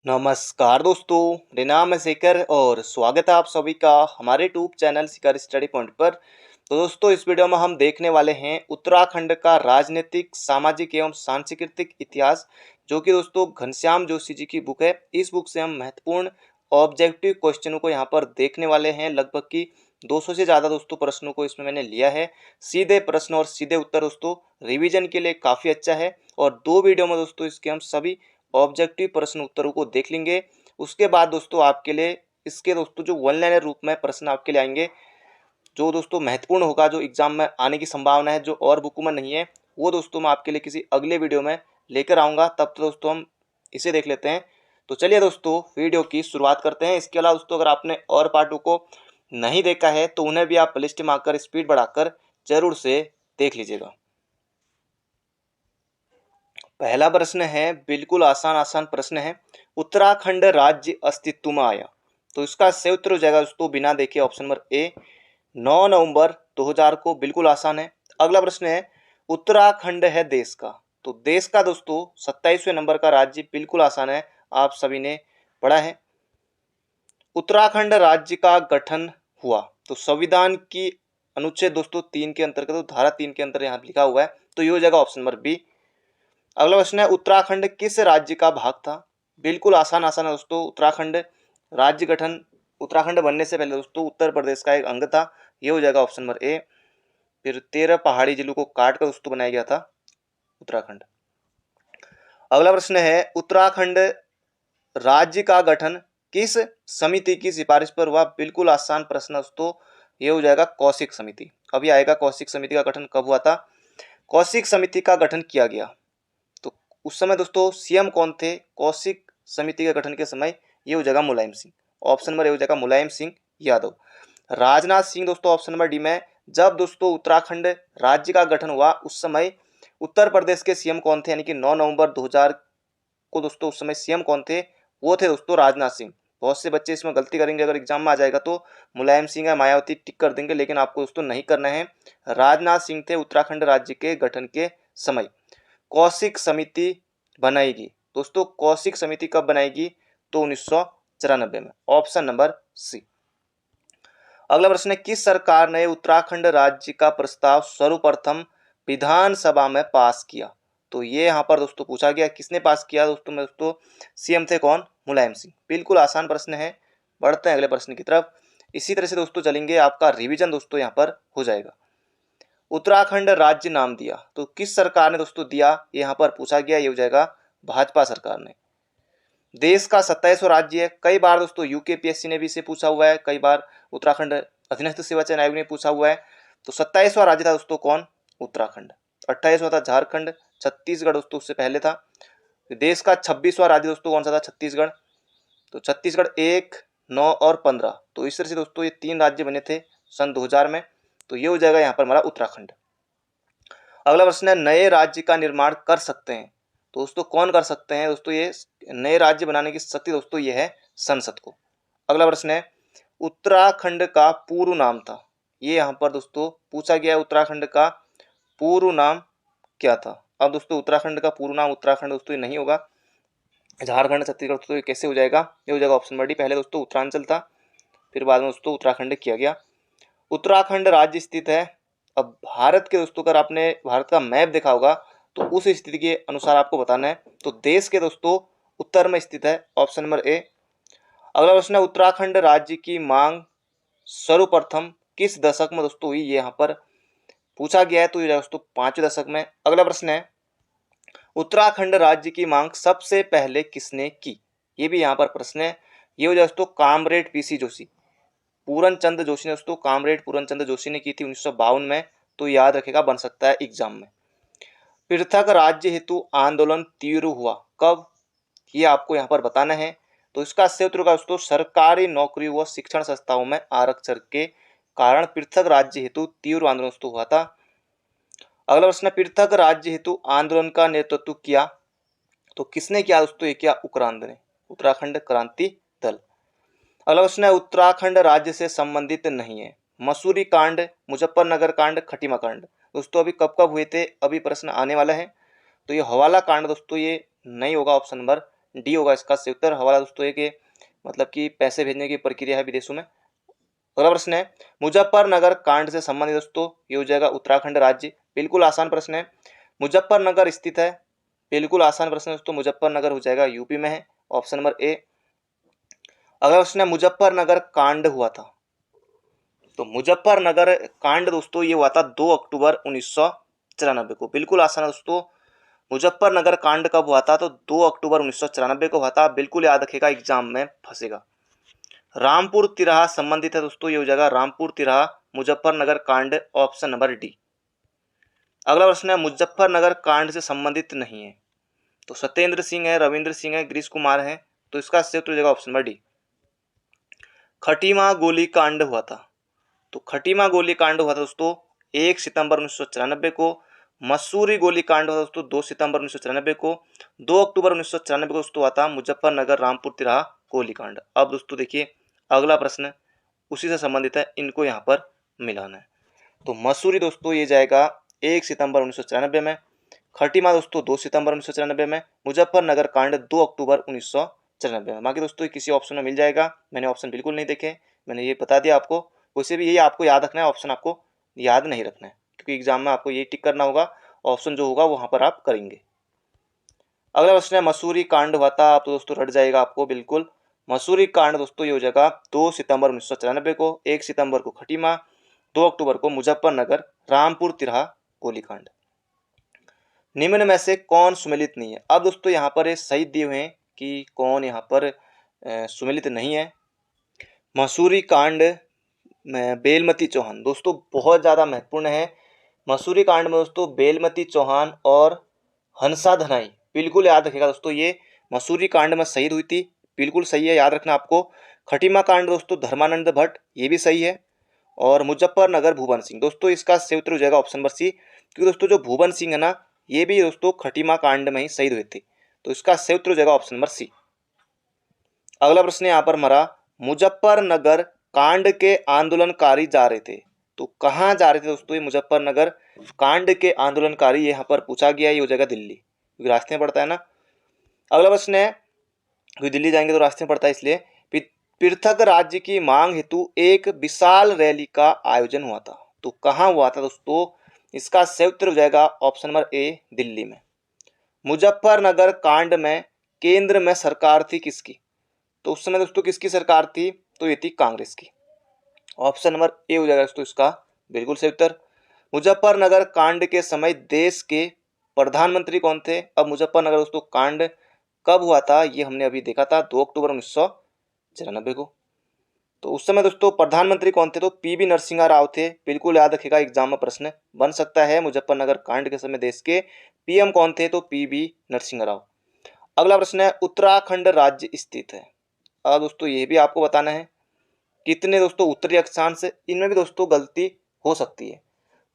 नमस्कार दोस्तों, मेरा नाम है शेखर और स्वागत है आप सभी का हमारे यूट्यूब चैनल शिखर स्टडी पॉइंट पर। तो दोस्तों, इस वीडियो में हम देखने वाले हैं उत्तराखंड का राजनीतिक, सामाजिक एवं सांस्कृतिक इतिहास, जो कि दोस्तों घनश्याम जोशी जी की बुक है। इस बुक से हम महत्वपूर्ण ऑब्जेक्टिव क्वेश्चनों को यहाँ पर देखने वाले हैं। लगभग की 200 से ज़्यादा दोस्तों प्रश्नों को इसमें मैंने लिया है। सीधे प्रश्न और सीधे उत्तर दोस्तों रिवीजन के लिए काफ़ी अच्छा है। और 2 वीडियो में दोस्तों इसके हम सभी ऑब्जेक्टिव प्रश्न उत्तरों को देख लेंगे। उसके बाद दोस्तों आपके लिए इसके दोस्तों जो वन लाइनर रूप में प्रश्न आपके लिए आएंगे, जो दोस्तों महत्वपूर्ण होगा, जो एग्जाम में आने की संभावना है, जो और बुकों में नहीं है, वो दोस्तों मैं आपके लिए किसी अगले वीडियो में लेकर आऊँगा। तब तो दोस्तों हम इसे देख लेते हैं। तो चलिए दोस्तों वीडियो की शुरुआत करते हैं। इसके अलावा दोस्तों अगर आपने और पार्टों को नहीं देखा है तो उन्हें भी आप प्लेलिस्ट में आकर स्पीड बढ़ाकर जरूर से देख लीजिएगा। पहला प्रश्न है, बिल्कुल आसान प्रश्न है। उत्तराखंड राज्य अस्तित्व में आया, तो इसका सही उत्तर हो जाएगा दोस्तों बिना देखे ऑप्शन नंबर ए, 9 नवंबर 2000 को। बिल्कुल आसान है। अगला प्रश्न है, उत्तराखंड है देश का, तो देश का दोस्तों 27वें नंबर का राज्य। बिल्कुल आसान है, आप सभी ने पढ़ा है। उत्तराखंड राज्य का गठन हुआ, तो संविधान की अनुच्छेद दोस्तों 3 के अंतर्गत, तो धारा 3 के अंतर्गत यहाँ लिखा हुआ है, तो ये हो जाएगा ऑप्शन नंबर बी। अगला प्रश्न है, उत्तराखंड किस राज्य का भाग था। बिल्कुल आसान है दोस्तों। उत्तराखंड राज्य गठन, उत्तराखंड बनने से पहले दोस्तों उत्तर प्रदेश का एक अंग था। ये हो जाएगा ऑप्शन नंबर ए। फिर 13 पहाड़ी जिलों को काट कर दोस्तों बनाया गया था उत्तराखंड। अगला प्रश्न है, उत्तराखंड राज्य का गठन किस समिति की सिफारिश पर हुआ। बिल्कुल आसान प्रश्न दोस्तों, ये हो जाएगा कौशिक समिति। अभी आएगा कौशिक समिति का गठन कब हुआ था। कौशिक समिति का गठन किया गया, तो उस समय दोस्तों सीएम कौन थे कौशिक समिति के गठन के समय। ये हो जाएगा Mulayam Singh. Option number A हो जाएगा मुलायम सिंह यादव। राजनाथ सिंह दोस्तों ऑप्शन नंबर डी में। जब दोस्तों उत्तराखंड राज्य का गठन हुआ उस समय उत्तर प्रदेश के सीएम कौन थे, यानी कि 9 नवंबर 2000 को दोस्तों उस समय सीएम कौन थे, वो थे दोस्तों राजनाथ सिंह। बहुत से बच्चे इसमें गलती करेंगे, अगर एग्जाम में आ जाएगा तो मुलायम सिंह या मायावती टिक कर देंगे, लेकिन आपको दोस्तों नहीं करना है। राजनाथ सिंह थे उत्तराखंड राज्य के गठन के समय। कौशिक समिति बनाएगी दोस्तों, कौशिक समिति कब बनाएगी, तो 1994 में। Option number C. अगला प्रश्न है, किस सरकार ने उत्तराखंड राज्य का प्रस्ताव सर्वप्रथम विधानसभा में पास किया। तो ये यहाँ पर दोस्तों पूछा गया, किसने पास किया दोस्तों सीएम थे कौन, मुलायम सिंह। बिल्कुल आसान प्रश्न है। बढ़ते हैं अगले प्रश्न की तरफ। इसी तरह से दोस्तों चलेंगे, आपका रिवीजन दोस्तों यहाँ पर हो जाएगा। उत्तराखंड राज्य नाम दिया, तो किस सरकार ने दोस्तों दिया, यहाँ पर पूछा गया। ये हो जाएगा भाजपा सरकार ने। देश का 27वां राज्य है। कई बार दोस्तों यूकेपीएससी ने भी इसे पूछा हुआ है, कई बार उत्तराखंड अधीनस्थ सेवा चयन आयोग ने पूछा हुआ है। तो 27वां राज्य था दोस्तों कौन, उत्तराखंड। 28वां था झारखंड, छत्तीसगढ़ दोस्तों उससे पहले था। देश का 26वां राज्य दोस्तों कौन सा था, छत्तीसगढ़। तो छत्तीसगढ़ 1, 9 और 15, तो इस तरह से दोस्तों ये 3 राज्य बने थे सन 2000 में। तो ये हो जाएगा यहाँ पर हमारा उत्तराखंड। अगला प्रश्न है, नए राज्य का निर्माण कर सकते हैं, तो दोस्तों कौन कर सकते हैं दोस्तों, ये नए राज्य बनाने की शक्ति दोस्तों ये है संसद को। अगला प्रश्न है, उत्तराखंड का पूर्व नाम था। ये यहाँ पर दोस्तों पूछा गया है, उत्तराखंड का पूर्व नाम क्या था। अब दोस्तों उत्तराखंड का पूर्व नाम उत्तराखंड दोस्तों ये नहीं होगा, झारखंड छत्तीसगढ़ दोस्तों ये कैसे हो जाएगा। ये हो जाएगा ऑप्शन नंबर डी। पहले दोस्तों उत्तरांचल था, फिर बाद में दोस्तों उत्तराखंड किया गया। उत्तराखंड राज्य स्थित है, अब भारत के दोस्तों अगर आपने भारत का मैप देखा होगा तो उस स्थिति के अनुसार आपको बताना है। तो देश के दोस्तों उत्तर में स्थित है, ऑप्शन नंबर ए। अगला प्रश्न है, उत्तराखंड राज्य की मांग सर्वप्रथम किस दशक में दोस्तों हुई, ये यहाँ पर पूछा गया है, तो ये दोस्तों 5वें दशक में। अगला प्रश्न है, उत्तराखंड राज्य की मांग सबसे पहले किसने की, ये भी यहाँ पर प्रश्न है। ये हो जाए दोस्तों कामरेड पीसी जोशी, पूरन चंद्र जोशी ने दोस्तों, कामरेड पूरन चंद्र जोशी ने की थी 1952 में। तो याद रखेगा, बन सकता है एग्जाम में। पृथक राज्य हेतु आंदोलन तीव्र हुआ कब, ये आपको यहाँ पर बताना है। तो इसका सही उत्तर होगा दोस्तों, सरकारी नौकरी व शिक्षण संस्थाओं में आरक्षण के कारण पृथक राज्य हेतु तीव्र आंदोलन दोस्तों हुआ था। अगला प्रश्न, पृथक राज्य हेतु आंदोलन का नेतृत्व किया, तो किसने किया दोस्तों, ये किया उक्रांद ने, उत्तराखंड क्रांति दल। अगला प्रश्न है, उत्तराखंड राज्य से संबंधित नहीं है। मसूरी कांड, मुजफ्फरनगर कांड, खटीमा कांड दोस्तों अभी कब हुए थे, अभी प्रश्न आने वाला है। तो ये हवाला कांड दोस्तों ये नहीं होगा, ऑप्शन नंबर डी होगा इसका सही उत्तर। हवाला दोस्तों एक मतलब कि पैसे भेजने की प्रक्रिया है विदेशों में। अगला प्रश्न है मुजफ्फरनगर कांड से संबंधित दोस्तों ये हो जाएगा उत्तराखंड राज्य। बिल्कुल आसान प्रश्न है। मुजफ्फरनगर स्थित है, बिल्कुल आसान प्रश्न है दोस्तों। मुजफ्फरनगर हो जाएगा यूपी में है, ऑप्शन नंबर ए। अगला प्रश्न है मुजफ्फरनगर कांड हुआ था, तो मुजफ्फरनगर कांड दोस्तों ये हुआ था 2 अक्टूबर 1994 को। बिल्कुल आसान है दोस्तों। मुजफ्फरनगर कांड कब हुआ था, तो 2 अक्टूबर 1994 को हुआ था। बिल्कुल याद रखिएगा, एग्जाम में फंसेगा। रामपुर तिराहा संबंधित है दोस्तों, ये हो जाएगा रामपुर तिराहा मुजफ्फरनगर कांड, ऑप्शन नंबर डी। अगला प्रश्न है मुजफ्फरनगर कांड से संबंधित नहीं है, तो सत्येंद्र सिंह है, रविंद्र सिंह है, गिरीश कुमार है, तो इसका सही उत्तर हो जाएगा ऑप्शन नंबर डी। खटीमा गोली कांड हुआ था, तो खटीमा गोली कांड हुआ था दोस्तों 1 सितंबर 1994 को। मसूरी गोली कांड हुआ दोस्तों 2 सितंबर 1994 को। 2 अक्टूबर 1994 को दोस्तों हुआ था मुजफ्फरनगर रामपुर तिराहा गोली कांड। अब दोस्तों देखिए अगला प्रश्न उसी से संबंधित है, इनको यहाँ पर मिलाना है। तो मसूरी दोस्तों ये जाएगा 1 सितंबर 1994 में, खटीमा दोस्तों 2 सितंबर 1994 में, मुजफ्फरनगर कांड 2 अक्टूबर 1994 में। बाकी दोस्तों किसी ऑप्शन में मिल जाएगा, मैंने ऑप्शन बिल्कुल नहीं देखे, मैंने ये बता दिया आपको। वैसे भी यही आपको याद रखना है, ऑप्शन आपको याद नहीं रखना है, क्योंकि एग्जाम में आपको ये टिक करना होगा, ऑप्शन जो होगा वहाँ पर आप करेंगे। अगला प्रश्न है मसूरी कांड हुआ था, तो दोस्तों रट जाएगा आपको बिल्कुल। मसूरी कांड दोस्तों ये हो जाएगा 2 सितंबर 1994 को, 1 सितंबर को खटीमा, 2 अक्टूबर को मुजफ्फरनगर रामपुर तिराहा गोलीकांड। निम्न में से कौन सुमेलित नहीं है। अब दोस्तों यहाँ पर ये सही दिए हुए हैं कि कौन यहाँ पर सुमेलित नहीं है। मसूरी कांड में बेलमती चौहान दोस्तों बहुत ज़्यादा महत्वपूर्ण है। मसूरी कांड में दोस्तों बेलमती चौहान और हंसा धनाई, बिल्कुल याद रखिएगा दोस्तों, ये मसूरी कांड में शहीद हुई थी, बिल्कुल सही है, याद रखना आपको। खटीमा कांड दोस्तों धर्मानंद भट्ट, ये भी सही है। और मुजफ्फरनगर भुवन सिंह दोस्तों इसका सही उत्तर हो जाएगा ऑप्शन नंबर सी, क्योंकि दोस्तों जो भुवन सिंह है ना ये भी दोस्तों खटीमा कांड में ही शहीद हुए थे, तो इसका सही उत्तर हो जाएगा ऑप्शन नंबर सी। अगला प्रश्न यहाँ पर हमारा मुजफ्फरनगर कांड के आंदोलनकारी जा रहे थे, तो कहाँ जा रहे थे दोस्तों ये मुजफ्फरनगर कांड के आंदोलनकारी, ये यहाँ पर पूछा गया, ये हो जाएगा दिल्ली, क्योंकि रास्ते में पड़ता है ना। अगला प्रश्न है क्योंकि दिल्ली जाएंगे तो रास्ते में पड़ता है, इसलिए पृथक राज्य की मांग हेतु एक विशाल रैली का आयोजन हुआ था, तो कहाँ हुआ था दोस्तों, इसका सही उत्तर हो जाएगा ऑप्शन नंबर ए दिल्ली में। मुजफ्फरनगर कांड में केंद्र में सरकार थी किसकी, तो उस समय दोस्तों किसकी सरकार थी, तो ये थी कांग्रेस की, ऑप्शन नंबर ए हो जाएगा दोस्तों इसका बिल्कुल सही उत्तर। मुजफ्फरनगर कांड के समय देश के प्रधानमंत्री कौन थे। अब मुजफ्फरनगर दोस्तों कांड कब हुआ था, ये हमने अभी देखा था 2 अक्टूबर 1994 को। तो उस समय दोस्तों प्रधानमंत्री कौन थे, तो पीवी नरसिम्हा राव थे, बिल्कुल याद रखिएगा, एग्जाम में प्रश्न बन सकता है। मुजफ्फरनगर कांड के समय देश के पीएम कौन थे, तो पीवी नरसिम्हा राव। अगला प्रश्न है उत्तराखंड राज्य स्थित है। अब दोस्तों ये भी आपको बताना है कितने दोस्तों उत्तरी अक्षांश से, इनमें भी दोस्तों गलती हो सकती है।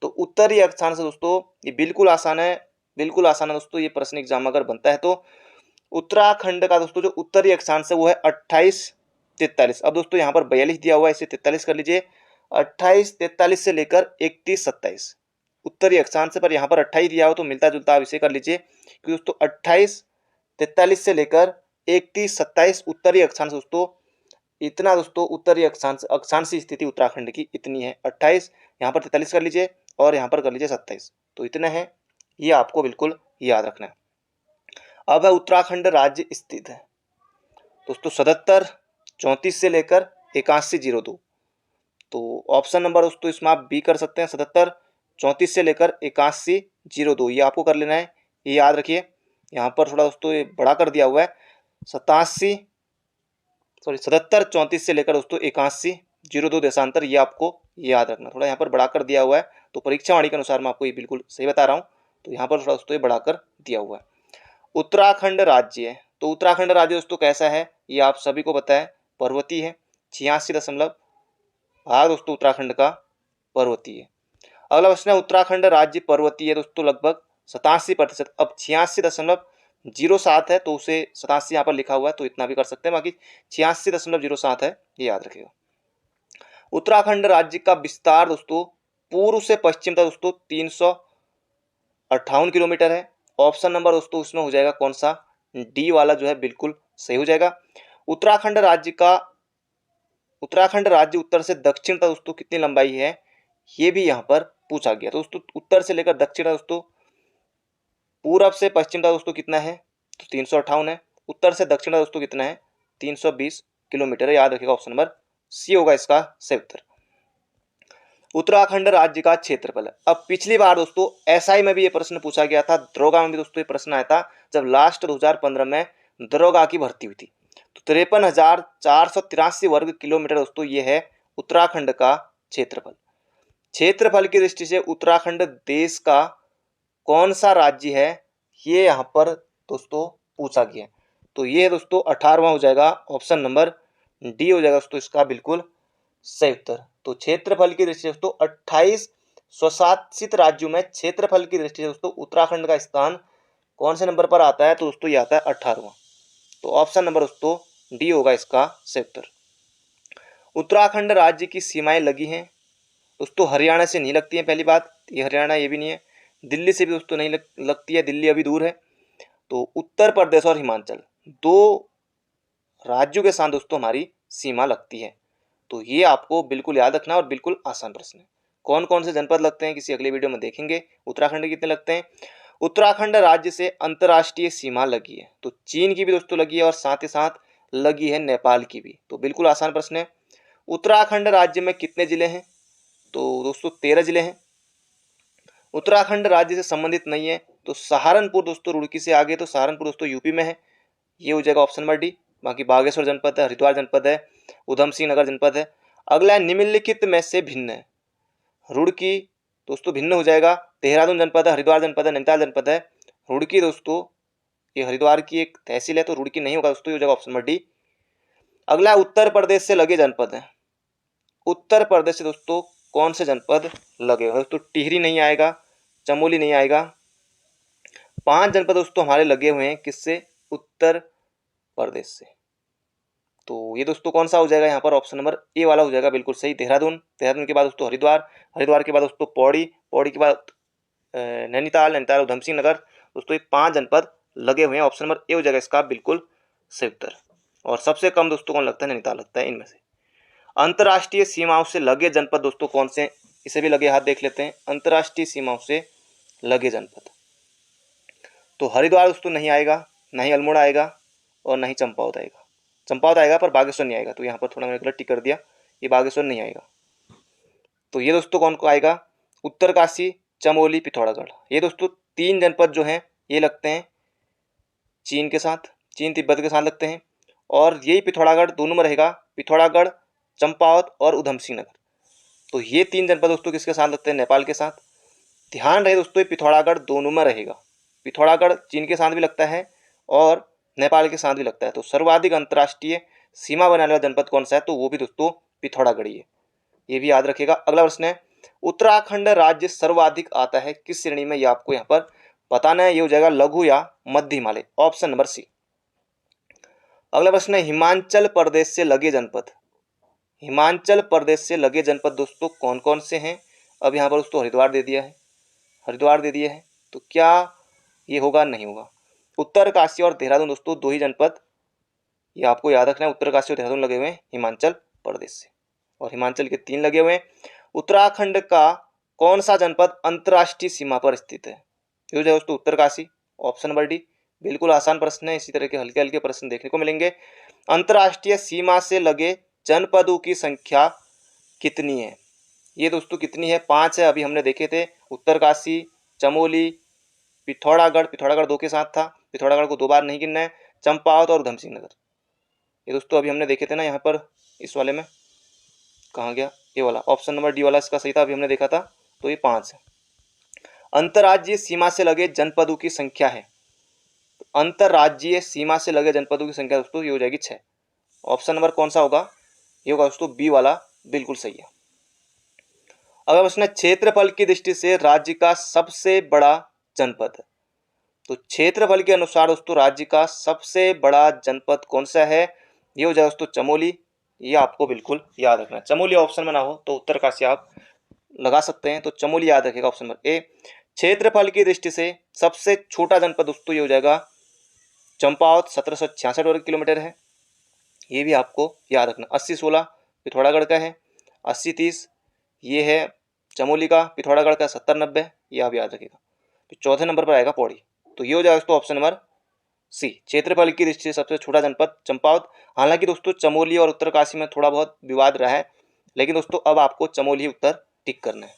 तो उत्तरी अक्षांश से दोस्तों ये बिल्कुल आसान है, बिल्कुल आसान है दोस्तों, ये प्रश्न एग्जाम अगर बनता है तो उत्तराखंड का दोस्तों जो उत्तरी अक्षांश है वो है 28-43। अब दोस्तों यहाँ पर 42 दिया हुआ है, इसे 43 कर लीजिए। 28-43 से लेकर 31-27 उत्तरी अक्षांश पर, यहाँ पर 28 दिया हुआ तो मिलता जुलता आप इसे कर लीजिए, क्योंकि दोस्तों 28-43 से लेकर 31-27 उत्तरी अक्षांश दोस्तों, इतना दोस्तों उत्तरी अक्षांशीय स्थिति उत्तराखंड की इतनी है। 28 यहाँ पर 43 कर लीजिए और यहाँ पर कर लीजिए 27, तो इतना है, ये आपको बिल्कुल याद रखना है। अब है उत्तराखंड राज्य स्थित है दोस्तों 77-34 से लेकर 81-02, तो ऑप्शन नंबर दोस्तों इसमें आप बी कर सकते हैं, 77-34 से लेकर 81-02, ये आपको कर लेना है, ये याद रखिए। यहाँ पर थोड़ा दोस्तों ये बड़ा कर दिया हुआ है, 77-34 से लेकर दोस्तों 81-02 देशांतर, ये आपको याद रखना, थोड़ा यहाँ पर बड़ा कर दिया हुआ है, तो परीक्षा वाणी के अनुसार मैं आपको ये बिल्कुल सही बता रहा हूँ, तो यहाँ पर थोड़ा दोस्तों ये बड़ा कर दिया हुआ है। उत्तराखंड राज्य है, तो उत्तराखंड राज्य दोस्तों कैसा है ये आप सभी को पता है, पर्वतीय है, 86 भाग दोस्तों उत्तराखंड का पर्वतीय है। अगला प्रश्न है उत्तराखंड राज्य पर्वतीय है दोस्तों लगभग 87%। अब 86.07 है तो उसे 87 यहाँ पर लिखा हुआ है तो इतना भी कर सकते हैं, बाकी 86.07 है, ये याद रखिएगा। उत्तराखंड राज्य का विस्तार दोस्तों पूर्व से पश्चिम तक दोस्तों 358 किलोमीटर है, ऑप्शन नंबर दोस्तों उसमें हो जाएगा कौन सा, डी वाला जो है बिल्कुल सही हो जाएगा। उत्तराखंड राज्य उत्तर से दक्षिण तक दोस्तों कितनी लंबाई है, ये भी यहाँ पर पूछा गया। तो दोस्तों उत्तर से लेकर दक्षिण तक दोस्तों, पूरब से पश्चिम तक दोस्तों कितना है, तो 358 है। उत्तर से दक्षिण तक दोस्तों कितना है, 320 किलोमीटर है। याद रखिएगा, ऑप्शन नंबर सी होगा इसका सही उत्तर। उत्तराखंड राज्य का क्षेत्रफल। अब पिछली बार दोस्तों एसआई में भी ये प्रश्न पूछा गया था, दरोगा में भी दोस्तों ये प्रश्न आया था जब लास्ट 2015 में दरोगा की भर्ती हुई थी। तो 53,483 वर्ग किलोमीटर दोस्तों ये है उत्तराखंड का क्षेत्रफल। क्षेत्रफल की दृष्टि से उत्तराखंड देश का कौन सा राज्य है, ये यहाँ पर दोस्तों पूछा गया है। तो ये दोस्तों 18वां हो जाएगा, ऑप्शन नंबर डी हो जाएगा दोस्तों इसका बिल्कुल सही उत्तर। तो क्षेत्रफल की दृष्टि से दोस्तों 28 स्वशासित राज्यों में क्षेत्रफल की दृष्टि से दोस्तों उत्तराखंड का स्थान कौन से नंबर पर आता है, तो दोस्तों ये आता है 18वां। तो ऑप्शन नंबर दोस्तों डी होगा इसका सही उत्तर। उत्तराखंड राज्य की सीमाएं लगी हैं दोस्तों, हरियाणा से नहीं लगती है, पहली बात ये हरियाणा ये भी नहीं है, दिल्ली से भी दोस्तों नहीं लगती है, दिल्ली अभी दूर है। तो उत्तर प्रदेश और हिमाचल दो राज्यों के साथ दोस्तों हमारी सीमा लगती है। तो ये आपको बिल्कुल याद रखना और बिल्कुल आसान प्रश्न है। कौन कौन से जनपद लगते हैं किसी अगले वीडियो में देखेंगे। उत्तराखंड के कितने लगते हैं। उत्तराखंड राज्य से अंतर्राष्ट्रीय सीमा लगी है, तो चीन की भी दोस्तों लगी है और साथ ही साथ लगी है नेपाल की भी। तो बिल्कुल आसान प्रश्न है। उत्तराखंड राज्य में कितने जिले हैं, तो दोस्तों 13 जिले हैं। उत्तराखंड राज्य से संबंधित नहीं है, तो सहारनपुर दोस्तों रुड़की से आगे, तो सहारनपुर दोस्तों यूपी में है, ये हो जाएगा ऑप्शन नंबर डी। बाकी बागेश्वर जनपद है, हरिद्वार जनपद है, उधम सिंह नगर जनपद है। अगला है निम्नलिखित में से भिन्न है। रुड़की दोस्तों भिन्न हो जाएगा, देहरादून जनपद है, हरिद्वार जनपद है, नैनीताल जनपद है। रुड़की दोस्तों ये हरिद्वार की एक तहसील है, तो रुड़की नहीं होगा दोस्तों, ये हो जाएगा ऑप्शन नंबर डी। अगला उत्तर प्रदेश से लगे जनपद है। उत्तर प्रदेश से दोस्तों कौन से जनपद लगे हुए दोस्तों, टिहरी नहीं आएगा, चमोली नहीं आएगा। 5 जनपद दोस्तों हमारे लगे हुए हैं किससे, उत्तर प्रदेश से। तो ये दोस्तों कौन सा हो जाएगा यहाँ पर, ऑप्शन नंबर ए वाला हो जाएगा बिल्कुल सही, देहरादून। देहरादून के बाद दोस्तों हरिद्वार, हरिद्वार के बाद दोस्तों पौड़ी, पौड़ी के बाद नैनीताल, नैनीताल उधम सिंह नगर। दोस्तों ये 5 जनपद लगे हुए हैं, ऑप्शन नंबर ए हो जाएगा इसका बिल्कुल सही उत्तर। और सबसे कम दोस्तों कौन लगता है, नैनीताल लगता है इनमें से। अंतर्राष्ट्रीय सीमाओं से लगे जनपद दोस्तों कौन से, इसे भी लगे हाथ देख लेते हैं। अंतर्राष्ट्रीय सीमाओं से लगे जनपद, तो हरिद्वार दोस्तों नहीं आएगा, नहीं अल्मोड़ा आएगा और नहीं चंपावत आएगा। चंपावत आएगा पर बागेश्वर नहीं आएगा, तो यहाँ पर थोड़ा मैंने गलत टिक कर दिया, ये बागेश्वर नहीं आएगा। तो ये दोस्तों कौन को आएगा, उत्तरकाशी, चमोली, पिथौरागढ़। ये दोस्तों 3 जनपद जो हैं ये लगते हैं चीन के साथ, चीन तिब्बत के साथ लगते हैं। और यही पिथौरागढ़ दोनों में रहेगा, पिथौरागढ़, चंपावत और उधम सिंह नगर। तो ये 3 जनपद दोस्तों किसके साथ लगते हैं, नेपाल के साथ। ध्यान रहे दोस्तों ये पिथौरागढ़ दोनों में रहेगा, पिथौरागढ़ चीन के साथ भी लगता है और नेपाल के साथ भी लगता है। तो सर्वाधिक अंतर्राष्ट्रीय सीमा बनाने वाला जनपद कौन सा है, तो वो भी दोस्तों पिथौरागढ़ ही है, ये भी याद रखिएगा। अगला प्रश्न है, उत्तराखंड राज्य सर्वाधिक आता है किस श्रेणी में, ये आपको यहाँ पर बताना है। ये हो जाएगा लघु या मध्य हिमालय, ऑप्शन नंबर सी। अगला प्रश्न है, हिमाचल प्रदेश से लगे जनपद। हिमाचल प्रदेश से लगे जनपद दोस्तों कौन कौन से हैं। अब यहाँ पर दोस्तों हरिद्वार दे दिया है, हरिद्वार दे दिया है, तो क्या ये होगा, नहीं होगा। उत्तरकाशी और देहरादून दोस्तों 2 ही जनपद, ये आपको याद रखना है। उत्तरकाशी और देहरादून लगे हुए हैं हिमाचल प्रदेश से, और हिमाचल के 3 लगे हुए हैं। उत्तराखंड का कौन सा जनपद अंतर्राष्ट्रीय सीमा पर स्थित है, ये हो जाएगा दोस्तों उत्तरकाशी, ऑप्शन नंबर डी। बिल्कुल आसान प्रश्न है, इसी तरह के हल्के हल्के प्रश्न देखने को मिलेंगे। अंतर्राष्ट्रीय सीमा से लगे जनपदों की संख्या कितनी है, ये दोस्तों कितनी है, 5 है, अभी हमने देखे थे। उत्तरकाशी, चमोली, पिथौरागढ़, पिथौरागढ़ 2 के साथ था, पिथौरागढ़ को 2 बार नहीं गिनना है, चंपावत और उधम सिंह नगर, ये दोस्तों अभी हमने देखे थे ना। यहाँ पर इस वाले में कहाँ गया, ये वाला ऑप्शन नंबर डी वाला इसका सही था, अभी हमने देखा था। तो ये 5 है। अंतर्राज्यीय सीमा से लगे जनपदों की संख्या है, अंतर्राज्यीय सीमा से लगे जनपदों की संख्या दोस्तों ये हो जाएगी 6। ऑप्शन नंबर कौन सा होगा, ये होगा दोस्तों बी वाला, बिल्कुल सही है। अगर प्रश्न है, क्षेत्रफल की दृष्टि से राज्य का सबसे बड़ा जनपद है, तो क्षेत्रफल के अनुसार दोस्तों राज्य का सबसे बड़ा जनपद कौन सा है, ये हो जाएगा दोस्तों चमोली, ये आपको बिल्कुल याद रखना है। चमोली ऑप्शन में ना हो तो उत्तरकाशी आप लगा सकते हैं, तो चमोली याद रखिएगा, ऑप्शन नंबर ए। क्षेत्रफल की दृष्टि से सबसे छोटा जनपद दोस्तों ये हो जाएगा चंपावत 1766 वर्ग किलोमीटर है, ये भी आपको याद रखना। 80-16 पिथौरागढ़ का है। 80-30 ये है चमोली का, पिथौरागढ़ का। 70-90 ये आप याद रखिएगा। फिर चौथे नंबर पर आएगा पौड़ी, तो ये हो जाएगा दोस्तों ऑप्शन नंबर सी। क्षेत्रफल की दृष्टि से सबसे छोटा जनपद चंपावत। हालांकि दोस्तों चमोली और उत्तरकाशी में थोड़ा बहुत विवाद रहा है, लेकिन दोस्तों अब आपको चमोली उत्तर टिक करना है।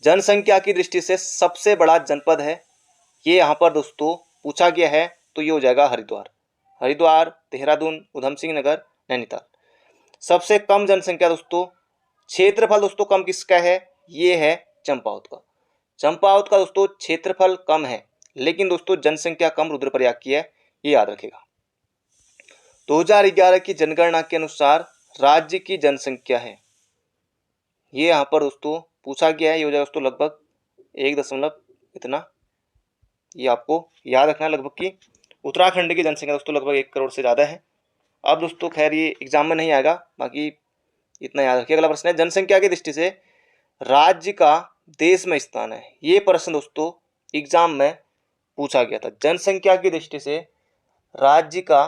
जनसंख्या की दृष्टि से सबसे बड़ा जनपद है, ये यहाँ पर दोस्तों पूछा गया है, तो ये हो जाएगा हरिद्वार। हरिद्वार, देहरादून, उधम सिंह नगर, नैनीताल। सबसे कम जनसंख्या दोस्तों, क्षेत्रफल दोस्तों कम किसका है, ये है चंपावत का। चंपावत का दोस्तों क्षेत्रफल कम है, लेकिन दोस्तों जनसंख्या कम रुद्रप्रयाग की है, ये याद रखेगा। 2011 की जनगणना के अनुसार राज्य की जनसंख्या है, ये यहाँ पर दोस्तों पूछा गया है, ये हो जाएगा दोस्तों लगभग 1 इतना, ये आपको याद रखना है। लगभग की उत्तराखंड की जनसंख्या दोस्तों लगभग 1 करोड़ से ज़्यादा है। अब दोस्तों खैर ये एग्जाम में नहीं आएगा, बाकी इतना याद रखिए। अगला प्रश्न है, जनसंख्या की दृष्टि से राज्य का देश में स्थान है। ये प्रश्न दोस्तों एग्जाम में पूछा गया था। जनसंख्या की दृष्टि से राज्य का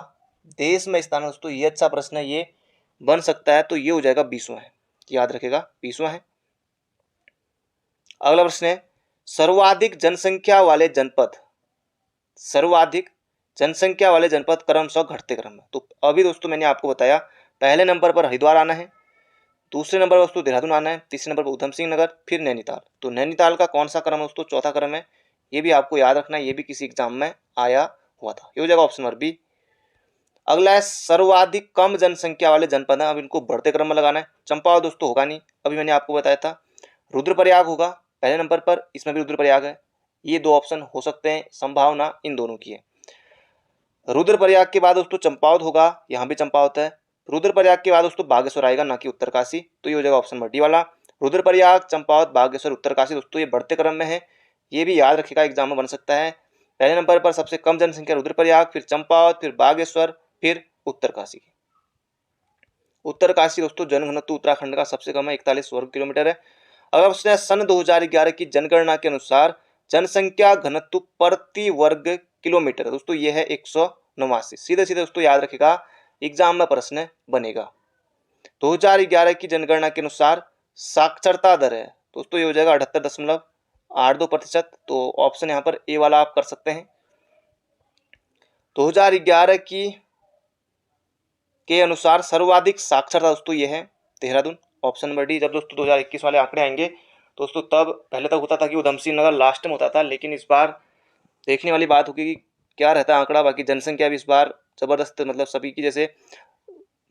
देश में स्थान है दोस्तों, ये अच्छा प्रश्न है, ये बन सकता है, तो ये हो जाएगा 20वां है, याद रखेगा 20वां है। अगला प्रश्न है, सर्वाधिक जनसंख्या वाले जनपद, सर्वाधिक जनसंख्या वाले जनपद क्रमशः घटते क्रम में। तो अभी दोस्तों मैंने आपको बताया, पहले नंबर पर हरिद्वार आना है, दूसरे नंबर पर दोस्तों देहरादून आना है, तीसरे नंबर पर उधम सिंह नगर, फिर नैनीताल। तो नैनीताल का कौन सा क्रम है दोस्तों, चौथा क्रम है, ये भी आपको याद रखना है, ये भी किसी एग्जाम में आया हुआ था, ये हो जाएगा ऑप्शन नंबर बी। अगला है सर्वाधिक कम जनसंख्या वाले जनपद है, अब इनको बढ़ते क्रम में लगाना है। चंपावत दोस्तों होगा नहीं, अभी मैंने आपको बताया था। रुद्रप्रयाग होगा पहले नंबर पर, इसमें भी रुद्रप्रयाग है। ये 2 ऑप्शन हो सकते हैं, संभावना इन दोनों की है। रुद्रप्रयाग के बाद दोस्तों चंपावत होगा, यहाँ भी चंपावत है। रुद्रप्रयाग के बाद दोस्तों बागेश्वर आएगा, ना कि उत्तरकाशी, तो ये हो जाएगा ऑप्शन नंबर डी वाला। रुद्रप्रयाग, चंपावत, बागेश्वर, उत्तरकाशी दोस्तों ये बढ़ते क्रम में है, ये भी याद रखिएगा, एग्जाम में बन सकता है। पहले नंबर पर सबसे कम जनसंख्या रुद्रप्रयाग, फिर चंपावत, फिर बागेश्वर, फिर उत्तरकाशी। उत्तरकाशी दोस्तों जनघनत्व उत्तराखंड का सबसे कम है, 41 वर्ग किलोमीटर है। अगला प्रश्न है, सन 2011 की जनगणना के अनुसार जनसंख्या घनत्व प्रति वर्ग किलोमीटर दोस्तों ये है 189। सीधे सीधे दोस्तों याद रखेगा, एग्जाम में प्रश्न बनेगा। 2011 की जनगणना के अनुसार साक्षरता दर है दोस्तों, ये हो जाएगा 78.82%। तो ऑप्शन यहाँ पर ए वाला आप कर सकते हैं। 2011 की के अनुसार सर्वाधिक साक्षरता दोस्तों ये है देहरादून, ऑप्शन नंबर डी। जब दोस्तों 2021 वाले आंकड़े आएंगे दोस्तों, तब पहले तक होता था कि उधम सिंह नगर लास्ट में होता था, लेकिन इस बार देखने वाली बात होगी कि क्या रहता है आंकड़ा। बाकी जनसंख्या भी इस बार जबरदस्त, मतलब सभी की, जैसे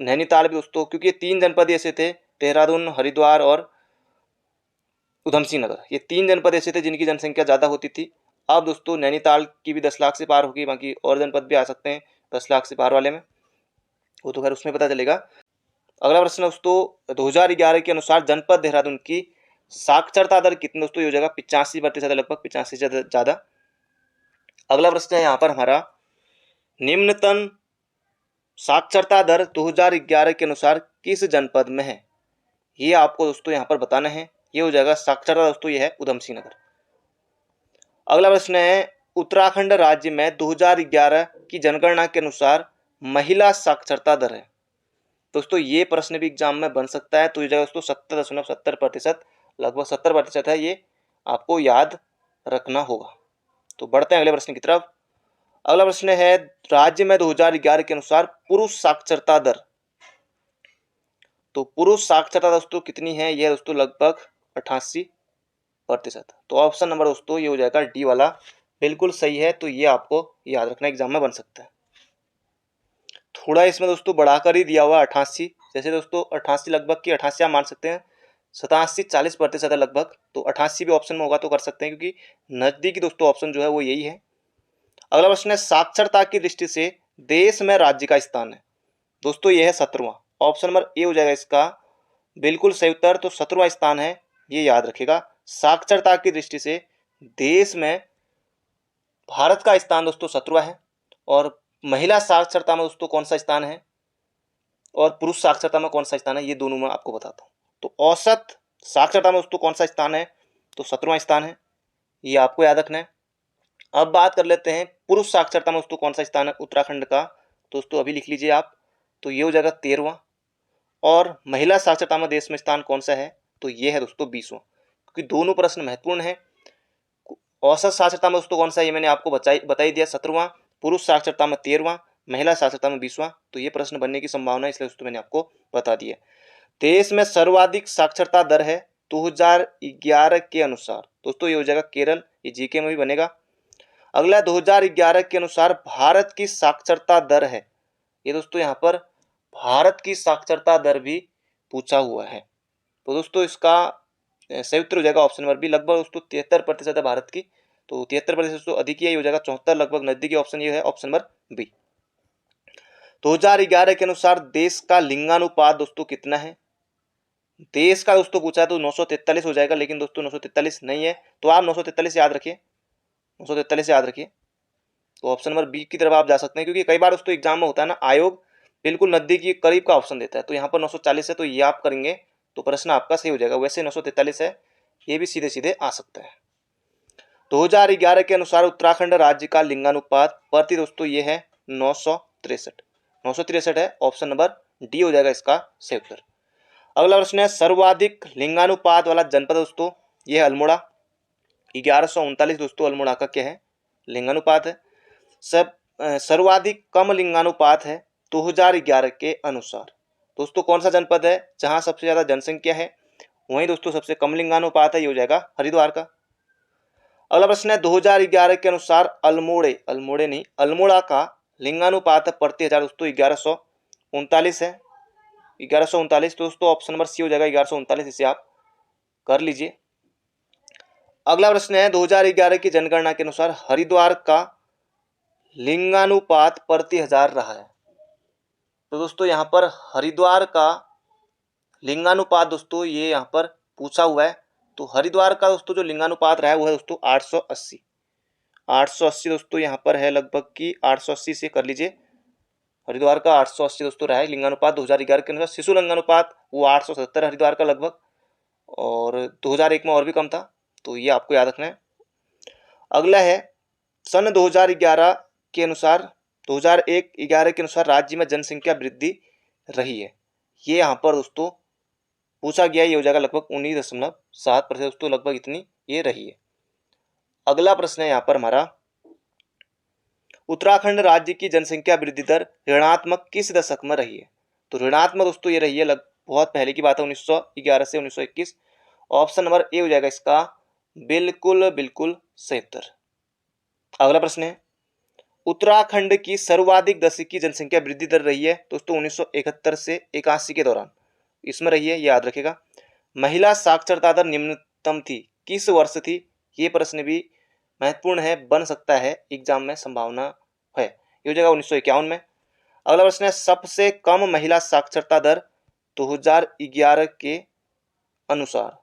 नैनीताल भी दोस्तों, क्योंकि ये 3 जनपद ऐसे थे, देहरादून, हरिद्वार और उधम सिंह नगर, ये 3 जनपद ऐसे थे जिनकी जनसंख्या ज़्यादा होती थी। अब दोस्तों नैनीताल की भी 10 लाख से पार होगी, बाकी और जनपद भी आ सकते हैं 10 लाख से पार वाले में, वो तो खैर उसमें पता चलेगा। अगला प्रश्न दोस्तों, 2011 के अनुसार जनपद देहरादून की साक्षरता दर कितनी दोस्तों, ये हो जाएगा 85%, लगभग 85 से ज़्यादा। अगला प्रश्न है यहाँ पर हमारा, निम्नतम साक्षरता दर 2011 के अनुसार किस जनपद में है, ये आपको दोस्तों यहाँ पर बताना है। ये हो जाएगा साक्षरता दोस्तों, ये है उधम सिंह नगर। अगला प्रश्न है, उत्तराखंड राज्य में 2011 की जनगणना के अनुसार महिला साक्षरता दर है दोस्तों, ये प्रश्न भी एग्जाम में बन सकता है। तो ये जगह दोस्तों 70.70%, लगभग 70% है, ये आपको याद रखना होगा। तो बढ़ते हैं अगले प्रश्न की तरफ। अगला प्रश्न है, राज्य में 2011 के अनुसार पुरुष साक्षरता दर, तो पुरुष साक्षरता दोस्तों कितनी है, यह दोस्तों लगभग 88%। तो ऑप्शन नंबर दोस्तों ये हो जाएगा डी वाला, बिल्कुल सही है। तो ये आपको याद रखना, एग्जाम में बन सकता है। थोड़ा इसमें दोस्तों बढ़ाकर ही दिया हुआ 88, जैसे दोस्तों 88 लगभग की 88 आप मान सकते हैं, 87-40% है लगभग, तो 88 भी ऑप्शन में होगा तो कर सकते हैं, क्योंकि नजदीकी दोस्तों ऑप्शन जो है वो यही है। अगला प्रश्न है, साक्षरता की दृष्टि से देश में राज्य का स्थान है दोस्तों, ये है 17वां, ऑप्शन नंबर ए हो जाएगा इसका बिल्कुल सही उत्तर। तो 17वां स्थान है, ये याद रखेगा। साक्षरता की दृष्टि से देश में भारत का स्थान दोस्तों 17वां है। और महिला साक्षरता में दोस्तों कौन सा स्थान है और पुरुष साक्षरता में कौन सा स्थान है, ये दोनों मैं आपको बताता हूँ। तो औसत साक्षरता में दोस्तों कौन सा स्थान है, तो 17वां स्थान है, ये आपको याद रखना है। अब बात कर लेते हैं पुरुष साक्षरता में दोस्तों कौन सा स्थान है उत्तराखंड का, दोस्तों अभी लिख लीजिए आप, तो ये हो जाएगा 13वां। और महिला साक्षरता में देश में स्थान कौन सा है, तो ये है दोस्तों 20वां, क्योंकि दोनों प्रश्न महत्वपूर्ण है। औसत साक्षरता में दोस्तों कौन सा है, ये मैंने आपको बता ही दिया 17वां, पुरुष साक्षरता में 13वां, महिला साक्षरता में 20वां, तो ये प्रश्न बनने की संभावना है, इसलिए दोस्तों मैंने आपको बता दिया। देश में सर्वाधिक साक्षरता दर है 2011 के अनुसार, दोस्तों ये हो जाएगा केरल, ये जीके में भी बनेगा। अगला 2011 के अनुसार भारत की साक्षरता दर है, ये दोस्तों यहाँ पर भारत की साक्षरता दर भी पूछा हुआ है, तो दोस्तों इसका सही उत्तर हो जाएगा ऑप्शन नंबर बी, लगभग दोस्तों 73% है भारत की, तो 73% तो अधिक ही हो जाएगा, 74 लगभग नजदीकी ऑप्शन ये है ऑप्शन नंबर बी। 2011 के अनुसार देश का लिंगानुपात दोस्तों कितना है, देश का दोस्तों पूछा है तो 943 हो जाएगा, लेकिन दोस्तों 943 नहीं है, तो आप 943 याद रखिए, 943 याद रखिए, तो ऑप्शन नंबर बी की तरफ आप जा सकते हैं, क्योंकि कई बार दोस्तों एग्जाम में होता है ना, आयोग बिल्कुल नजदीकी करीब का ऑप्शन देता है, तो यहाँ पर 940 है, तो ये आप करेंगे तो प्रश्न आपका सही हो जाएगा। वैसे 943 है, ये भी सीधे सीधे आ सकता है। 2011 के अनुसार उत्तराखंड राज्य का लिंगानुपात प्रति दोस्तों ये है 963 है, ऑप्शन नंबर डी हो जाएगा इसका सही उत्तर। अगला प्रश्न है सर्वाधिक लिंगानुपात वाला जनपद दोस्तों ये है अल्मोड़ा, 1139 दोस्तों अल्मोड़ा का क्या है लिंगानुपात है। सब सर्वाधिक कम लिंगानुपात है 2011 के अनुसार, दोस्तों कौन सा जनपद है जहां सबसे ज्यादा जनसंख्या है, वहीं दोस्तों सबसे कम लिंगानुपात है, ये हो जाएगा हरिद्वार का। अगला प्रश्न है 2011 के अनुसार अल्मोड़ा का लिंगानुपात प्रति हजार दोस्तों 1139 है, 1139 दोस्तों ऑप्शन नंबर सी हो जाएगा 1139, इसे आप कर लीजिए। अगला प्रश्न है 2011 की जनगणना के अनुसार हरिद्वार का लिंगानुपात प्रति हजार रहा है, तो दोस्तों यहाँ पर हरिद्वार का लिंगानुपात दोस्तों ये यहाँ पर पूछा हुआ है, तो हरिद्वार का दोस्तों जो लिंगानुपात रहा है वो है दोस्तों 880 दोस्तों यहाँ पर है, लगभग की 880 से कर लीजिए, हरिद्वार का 880 दोस्तों रहा है लिंगानुपात 2011 के अनुसार। शिशु लिंगानुपात वो 870 हरिद्वार का लगभग, और 2001 में और भी कम था, तो ये आपको याद रखना है। अगला है सन 2011 के अनुसार 2011 के अनुसार राज्य में जनसंख्या वृद्धि रही है, ये यहाँ पर दोस्तों पूछा गया, ये हो जाएगा लगभग 19.7% दोस्तों, लगभग इतनी ये रही है। अगला प्रश्न है यहाँ पर हमारा उत्तराखंड राज्य की जनसंख्या वृद्धि दर ऋणात्मक किस दशक में रही है, तो ऋणात्मक दोस्तों ये रही है बहुत पहले की बात है 1911 से 1921, ऑप्शन नंबर ए हो जाएगा इसका बिल्कुल सही उत्तर। अगला प्रश्न है उत्तराखंड की सर्वाधिक दशकीय जनसंख्या वृद्धि दर रही है दोस्तों 1971 से 81 के दौरान, इसमें रही है, याद रखेगा। महिला साक्षरता दर निम्नतम थी किस वर्ष थी, ये प्रश्न भी महत्वपूर्ण है, बन सकता है एग्जाम में, संभावना है, ये हो जाएगा 1951 में। अगला प्रश्न है सबसे कम महिला साक्षरता दर 2011 के अनुसार,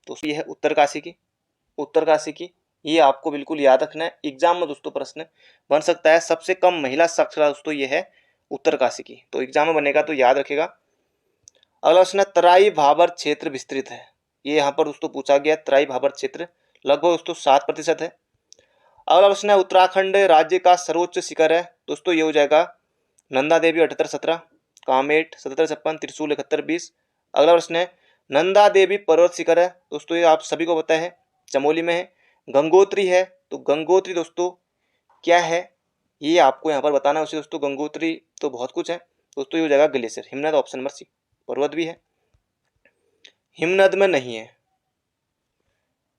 तो ये है उत्तरकाशी की, ये आपको बिल्कुल याद रखना है, एग्जाम में दोस्तों प्रश्न बन सकता है, सबसे कम महिला साक्षरता दोस्तों ये है उत्तरकाशी की, तो एग्जाम में बनेगा तो याद रखेगा। अगला प्रश्न है तराई भाबर क्षेत्र विस्तृत है, ये यहाँ पर दोस्तों पूछा गया, तराई भाबर क्षेत्र लगभग दोस्तों 7% है। अगला प्रश्न है उत्तराखंड राज्य का सर्वोच्च शिखर है, दोस्तों ये हो जाएगा नंदा देवी 78-17, कामेट 77-56, त्रिशूल 71-20। अगला प्रश्न है नंदा देवी पर्वत शिखर है, दोस्तों ये आप सभी को पता है चमोली में है। गंगोत्री है, तो गंगोत्री दोस्तों क्या है ये आपको यहाँ पर बताना है उसे दोस्तों, गंगोत्री तो बहुत कुछ है दोस्तों, ये हो जाएगा ग्लेशियर, हिमनद ऑप्शन नंबर सी, पर्वत भी है, हिमनद में नहीं है,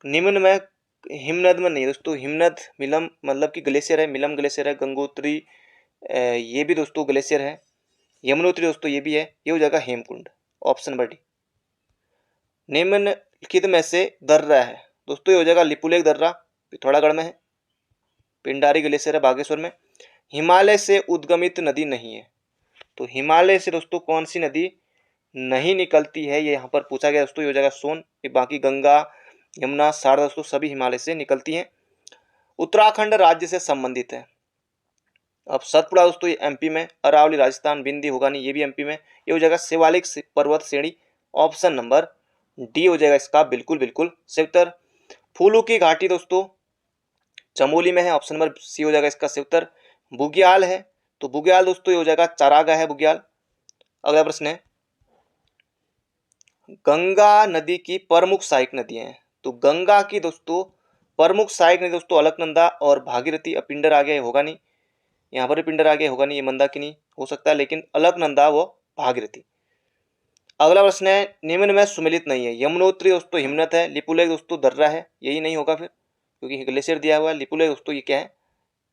निम्न में हिमनद में नहीं दोस्तों, हिमनद मिलम मतलब कि ग्लेशियर है, मिलम ग्लेशियर है, गंगोत्री ये भी दोस्तों ग्लेशियर है, यमुनोत्री दोस्तों ये भी है, ये हो जाएगा हेमकुंड, ऑप्शन नंबर डी। निम्नलिखित में से दर्रा है, दोस्तों ये हो जाएगा लिपुलेख दर्रा, पिथौरागढ़ में है, पिंडारी ग्लेशियर है बागेश्वर में। हिमालय से उद्गमित नदी नहीं है, तो हिमालय से दोस्तों कौन सी नदी नहीं निकलती है, ये यहाँ पर पूछा गया दोस्तों, ये हो जाएगा सोन, बाकी गंगा यमुना शारदा दोस्तों सभी हिमालय से निकलती हैं। उत्तराखंड राज्य से संबंधित है, अब सतपुड़ा दोस्तों ये एमपी में, अरावली राजस्थान, बिंदी होगानी ये भी एमपी में, ये हो जाएगा शिवालिक पर्वत श्रेणी, ऑप्शन नंबर डी हो जाएगा इसका बिल्कुल सही उत्तर। फूलों की घाटी दोस्तों चमोली में है, ऑप्शन नंबर सी हो जाएगा इसका सही उत्तर। बुग्याल है, तो बुग्याल दोस्तों ये हो जाएगा चारागाह है बुग्याल। अगला प्रश्न है, गंगा नदी की प्रमुख सहायक नदियां हैं। तो गंगा की दोस्तों प्रमुख सहायक नदी दोस्तों अलकनंदा और भागीरथी। अब पिंडर आगे होगा नहीं, यहाँ पर भी पिंडर आगे होगा नहीं, ये मंदाकिनी हो सकता है, लेकिन अलकनंदा व भागीरथी। अगला प्रश्न है, निम्न में सुमेलित नहीं है। यमुनोत्री दोस्तों हिमनद है, लिपुलेख दोस्तों दर्रा है, यही नहीं होगा फिर, क्योंकि ग्लेशियर दिया हुआ है। लिपुलेख दोस्तों ये क्या है,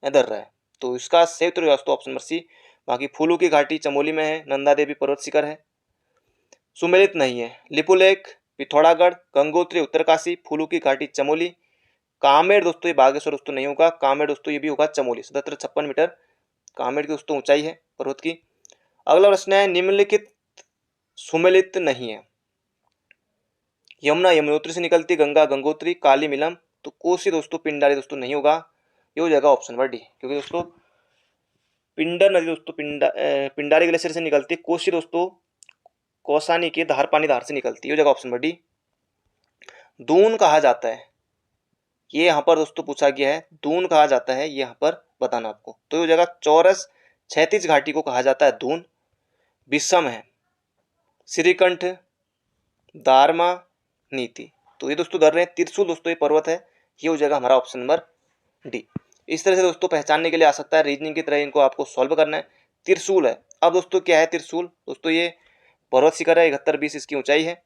दर्रा है। तो इसका सही उत्तर दोस्तों ऑप्शन नंबर सी। बाकी फूलों की घाटी चमोली में है, नंदा देवी पर्वत शिखर है। सुमेलित नहीं है, लिपुलेख पिथौरागढ़, गंगोत्री उत्तरकाशी, फूलों की घाटी चमोली। कामेड़ दोस्तों ये बागेश्वर दोस्तों नहीं होगा, कामेड़ दोस्तों ये भी होगा चमोली। 1756 मीटर कामेड़ की दोस्तों ऊंचाई है पर्वत की। अगला प्रश्न है, निम्नलिखित सुमेलित नहीं है। यमुना यमुनोत्री से निकलती, गंगा गंगोत्री, काली मिलम। तो कोसी दोस्तों पिंडारी दोस्तों नहीं होगा, ये हो जाएगा ऑप्शन नंबर डी, क्योंकि दोस्तों पिंडर नदी दोस्तों पिंडारी ग्लेशियर से निकलती, कोसी दोस्तों कौसानी की धार पानी धार से निकलती, ये हो जाएगा ऑप्शन नंबर डी। दून कहा जाता है, ये यहाँ पर दोस्तों पूछा गया है, दून कहा जाता है, ये यहाँ पर बताना आपको। तो ये हो जाएगा चौरस क्षैतिज घाटी को कहा जाता है दून। विषम है श्रीकंठ, दारमा, नीति। तो ये दोस्तों दर रहे हैं त्रिशूल दोस्तों ये पर्वत है, ये हो जाएगा हमारा ऑप्शन नंबर डी। इस तरह से दोस्तों पहचानने के लिए आ सकता है, रीजनिंग की तरह इनको आपको सॉल्व करना है। त्रिशूल है, अब दोस्तों क्या है त्रिशूल, दोस्तों ये पर्वत शिखर है, 7120 इसकी ऊंचाई है।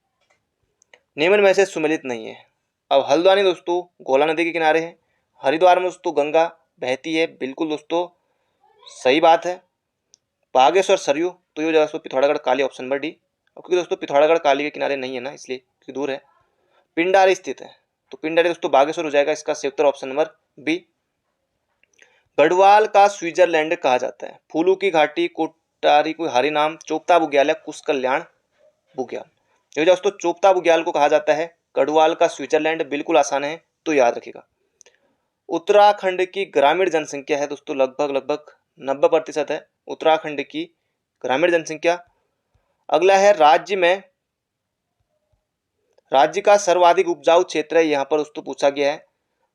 निम्न में से सुमेलित नहीं है। अब हल्द्वानी दोस्तों गोला नदी के किनारे है, हरिद्वार में दोस्तों गंगा बहती है, बिल्कुल दोस्तों सही बात है। बागेश्वर सरयू, तो ये हो जाएगा दोस्तों पिथौरागढ़ काली, ऑप्शन नंबर डी। क्योंकि दोस्तों पिथौरागढ़ काली के किनारे नहीं है ना, इसलिए क्योंकि दूर है। पिंडारी स्थित है, तो पिंडारी दोस्तों बागेश्वर हो जाएगा, इसका सही उत्तर ऑप्शन नंबर बी। गढ़वाल का स्विट्जरलैंड कहा जाता है। फूलों की घाटी, कोटारी कोई हरिनाम, चोपता बुग्याल है, कुश कल्याण बुग्याल। ये दोस्तों चोपता बुग्याल को कहा जाता है गढ़वाल का स्विट्जरलैंड, बिल्कुल आसान है, तो याद रखिएगा। उत्तराखंड की ग्रामीण जनसंख्या है दोस्तों लगभग 90% है उत्तराखंड की ग्रामीण जनसंख्या। अगला है, राज्य का सर्वाधिक उपजाऊ क्षेत्र है, यहाँ पर दोस्तों पूछा गया है।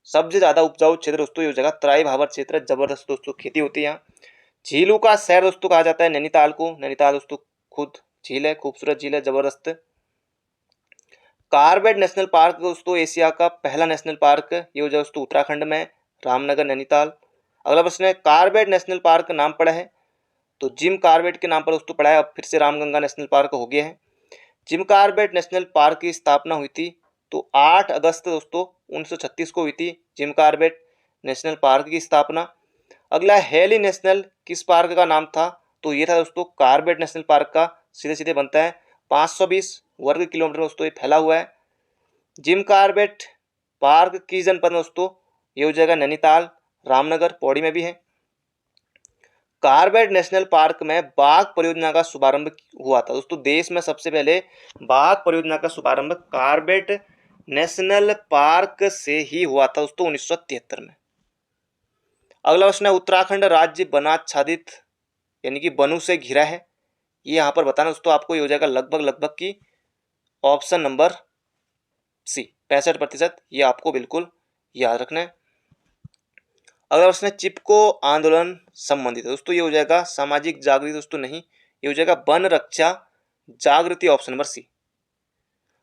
सबसे ज्यादा उपजाऊ क्षेत्र दोस्तों ये हो जाएगा तराई भावर क्षेत्र, जबरदस्त दोस्तों खेती होती है यहाँ। झीलों का शहर दोस्तों कहा जाता है नैनीताल को, नैनीताल दोस्तों खुद झील है, खूबसूरत झील है, जबरदस्त। कार्बेट नेशनल पार्क दोस्तों एशिया का पहला नेशनल पार्क, ये हो जाए दोस्तों उत्तराखंड में, रामनगर नैनीताल। अगला प्रश्न है, कार्बेट नेशनल पार्क नाम पड़ा है, तो जिम कार्बेट के नाम पर दोस्तों पड़ा है, अब फिर से रामगंगा नेशनल पार्क हो गया है। जिम कार्बेट नेशनल पार्क की स्थापना हुई थी तो 8 अगस्त दोस्तों 1936 को हुई थी जिम कार्बेट नेशनल पार्क की स्थापना। अगला हेली नेशनल किस पार्क का नाम था, तो ये था दोस्तों कार्बेट नेशनल पार्क का, सीधे सीधे बनता है। 520 वर्ग किलोमीटर दोस्तों ये फैला हुआ है। जिम कार्बेट पार्क की जनपद दोस्तों ये हो जाएगा नैनीताल, रामनगर, पौड़ी में भी है। कार्बेट नेशनल पार्क में बाघ परियोजना का शुभारंभ हुआ था दोस्तों, देश में सबसे पहले बाघ परियोजना का शुभारंभ कार्बेट नेशनल पार्क से ही हुआ था दोस्तों 1973 में। अगला प्रश्न है, उत्तराखंड राज्य वनाच्छादित यानी कि वनों से घिरा है, ये यहाँ पर बताना दोस्तों आपको, ये हो जाएगा लगभग की ऑप्शन नंबर सी 65%, ये आपको बिल्कुल याद रखना है। अगला प्रश्न है, चिपको आंदोलन संबंधित है दोस्तों, ये हो जाएगा सामाजिक जागृति दोस्तों नहीं, ये हो जाएगा वन रक्षा जागृति, ऑप्शन नंबर सी।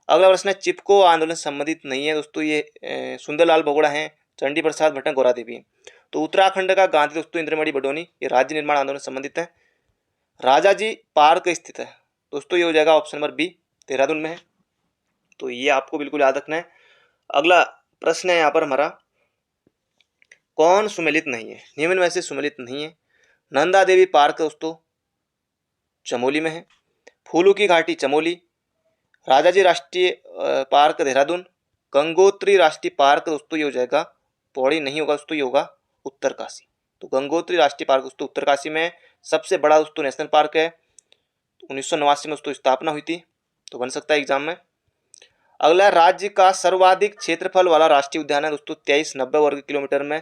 अगला प्रश्न है, चिपको आंदोलन संबंधित नहीं है दोस्तों, ये सुंदरलाल बोगड़ा हैं, चंडी प्रसाद भट्ट, गौरा देवी हैं। तो उत्तराखंड का गांधी दोस्तों इंद्रमणि बडोनी, ये राज्य निर्माण आंदोलन संबंधित है। राजाजी पार्क स्थित है दोस्तों, ये हो जाएगा ऑप्शन नंबर बी, देहरादून में है, तो ये आपको बिल्कुल याद रखना है। अगला प्रश्न है यहाँ पर हमारा, कौन सुमेलित नहीं है, निम्न में से सुमेलित नहीं है। नंदा देवी पार्क दोस्तों चमोली में है, फूलों की घाटी चमोली, राजाजी राष्ट्रीय पार्क देहरादून, गंगोत्री राष्ट्रीय पार्क दोस्तों ये हो जाएगा पौड़ी नहीं होगा दोस्तों, ये होगा उत्तरकाशी। तो गंगोत्री राष्ट्रीय पार्क दोस्तों उत्तरकाशी में सबसे बड़ा दोस्तों नेशनल पार्क है, 1989 में दोस्तों स्थापना हुई थी, तो बन सकता है एग्जाम में। अगला, राज्य का सर्वाधिक क्षेत्रफल वाला राष्ट्रीय उद्यान है दोस्तों 2390 वर्ग किलोमीटर में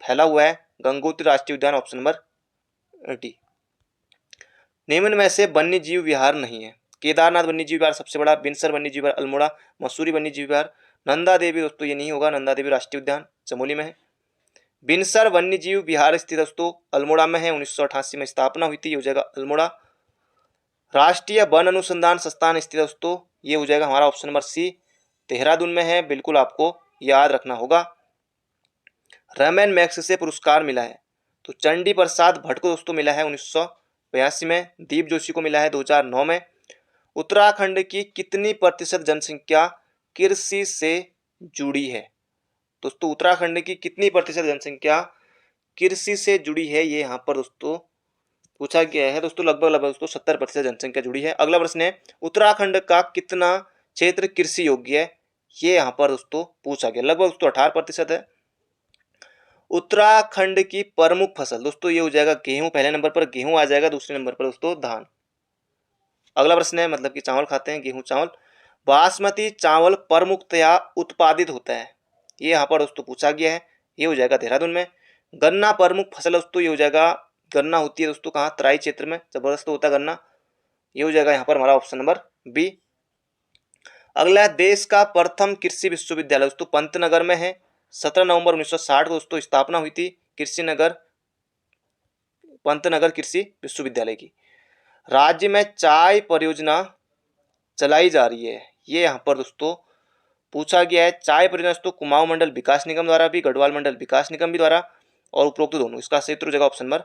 फैला हुआ है, गंगोत्री राष्ट्रीय उद्यान, ऑप्शन नंबर डी। निम्न में से वन्य जीव विहार नहीं है। केदारनाथ वन्य जीव विहार सबसे बड़ा, बिनसर वन्य जीव विहार अल्मोड़ा, मसूरी वन्य जीव विहार, नंदा देवी दोस्तों ये नहीं होगा, नंदा देवी राष्ट्रीय उद्यान चमोली में है। बिनसर वन्यजीव विहार स्थित दोस्तों अल्मोड़ा में है, 1988 में स्थापना हुई थी, ये हो जाएगा अल्मोड़ा। राष्ट्रीय वन अनुसंधान संस्थान स्थित दोस्तों, ये हो जाएगा हमारा ऑप्शन नंबर सी, देहरादून में है, बिल्कुल आपको याद रखना होगा। रमन मैक्स से पुरस्कार मिला है, तो चंडी प्रसाद भट्ट को दोस्तों मिला है 1982 में, दीप जोशी को मिला है 2009 में। उत्तराखंड की कितनी प्रतिशत जनसंख्या कृषि से जुड़ी है? दोस्तों उत्तराखंड की कितनी प्रतिशत जनसंख्या कृषि से जुड़ी है, ये यहाँ पर दोस्तों पूछा गया है। दोस्तों लगभग लगभग दोस्तों 70% जनसंख्या जुड़ी है। अगला प्रश्न है उत्तराखंड का कितना क्षेत्र कृषि योग्य है, ये यहाँ पर दोस्तों पूछा गया, लगभग दोस्तों 18% है। उत्तराखंड की प्रमुख फसल दोस्तों, ये हो जाएगा गेहूं, पहले नंबर पर गेहूं आ जाएगा, दूसरे नंबर पर दोस्तों धान। अगला प्रश्न है मतलब कि चावल खाते हैं, गेहूं चावल। बासमती चावल प्रमुखतया उत्पादित होता है, ये यहाँ पर दोस्तों पूछा गया है, ये हो जाएगा देहरादून में। गन्ना प्रमुख फसल दोस्तों, ये हो जाएगा, गन्ना होती है दोस्तों कहाँ, तराई क्षेत्र में जबरदस्त होता है गन्ना, ये हो जाएगा यहाँ पर हमारा ऑप्शन नंबर बी। अगला है देश का प्रथम कृषि विश्वविद्यालय दोस्तों पंतनगर में है, 17 नवंबर 1960 को दोस्तों स्थापना हुई थी पंतनगर कृषि विश्वविद्यालय की। राज्य में चाय परियोजना चलाई जा रही है, ये यहाँ पर दोस्तों पूछा गया है। चाय परियोजना दोस्तों कुमाऊं मंडल विकास निगम द्वारा भी, गढ़वाल मंडल विकास निगम भी द्वारा, और उपरोक्त दोनों, इसका सही उत्तर हो जाएगा ऑप्शन नंबर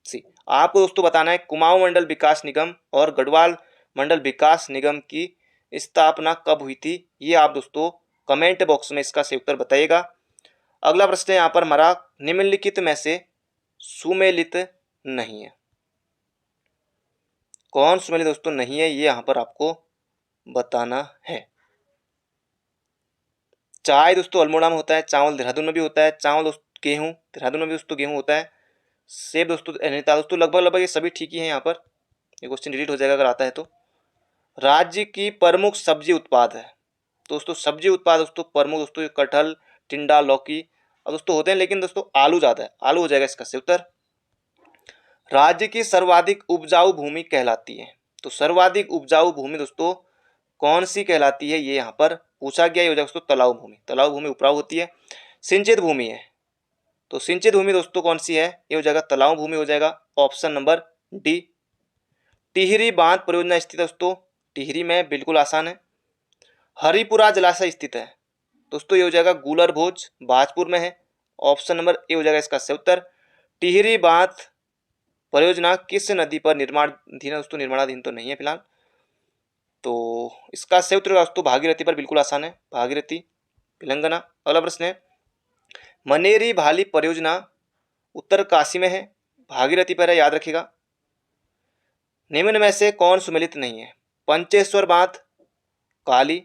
सी। आपको दोस्तों बताना है कुमाऊं मंडल विकास निगम और गढ़वाल मंडल विकास निगम की स्थापना कब हुई थी, ये आप दोस्तों कमेंट बॉक्स में इसका सही उत्तर बताइएगा। अगला प्रश्न है यहाँ पर हमारा, निम्नलिखित में से सुमेलित नहीं है, कौन सुमेलित दोस्तों नहीं है, ये यहाँ पर आपको बताना है। चाय दोस्तों अल्मोड़ा में होता है, चावल देहरादून में भी होता है, चावल दोस्तों गेहूं देहरादून में भी दोस्तों गेहूं होता है, सेब दोस्तों नैनीताल, दोस्तों लगभग लगभग ये सभी ठीक ही हैं। यहाँ पर ये क्वेश्चन डिलीट हो जाएगा अगर आता है तो। राज्य की प्रमुख सब्जी उत्पाद है दोस्तों, सब्जी उत्पाद दोस्तों प्रमुख दोस्तों कटहल, टिंडा, लौकी और दोस्तों होते हैं, लेकिन दोस्तों आलू ज़्यादा है, आलू हो जाएगा इसका सही उत्तर। राज्य की सर्वाधिक उपजाऊ भूमि कहलाती है, तो सर्वाधिक उपजाऊ भूमि दोस्तों कौन सी कहलाती है, ये यहाँ पर पूछा गया, ये हो जाएगा दोस्तों तालाब भूमि, तालाब भूमि उपजाऊ होती है। सिंचित भूमि है, तो सिंचित भूमि दोस्तों कौन सी है, ये हो जाएगा तालाब भूमि, हो जाएगा ऑप्शन नंबर डी। टिहरी बांध परियोजना स्थित है दोस्तों, टिहरी में, बिल्कुल आसान है। हरिपुरा जलाशय स्थित है दोस्तों, ये हो जाएगा गूलर भोज भाजपुर में है, ऑप्शन नंबर ए हो जाएगा इसका सही उत्तर। टिहरी बांध परियोजना किस नदी पर निर्माणाधीन है दोस्तों, निर्माणाधीन तो नहीं है फिलहाल, तो इसका सही उत्तर दोस्तों भागीरथी पर, बिल्कुल आसान है, भागीरथी तेलंगाना। अगला प्रश्न है मनेरी भाली परियोजना उत्तरकाशी में है, भागीरथी पर है, याद रखिएगा। निम्न में से कौन सुमेलित नहीं है, पंचेश्वर बांध काली,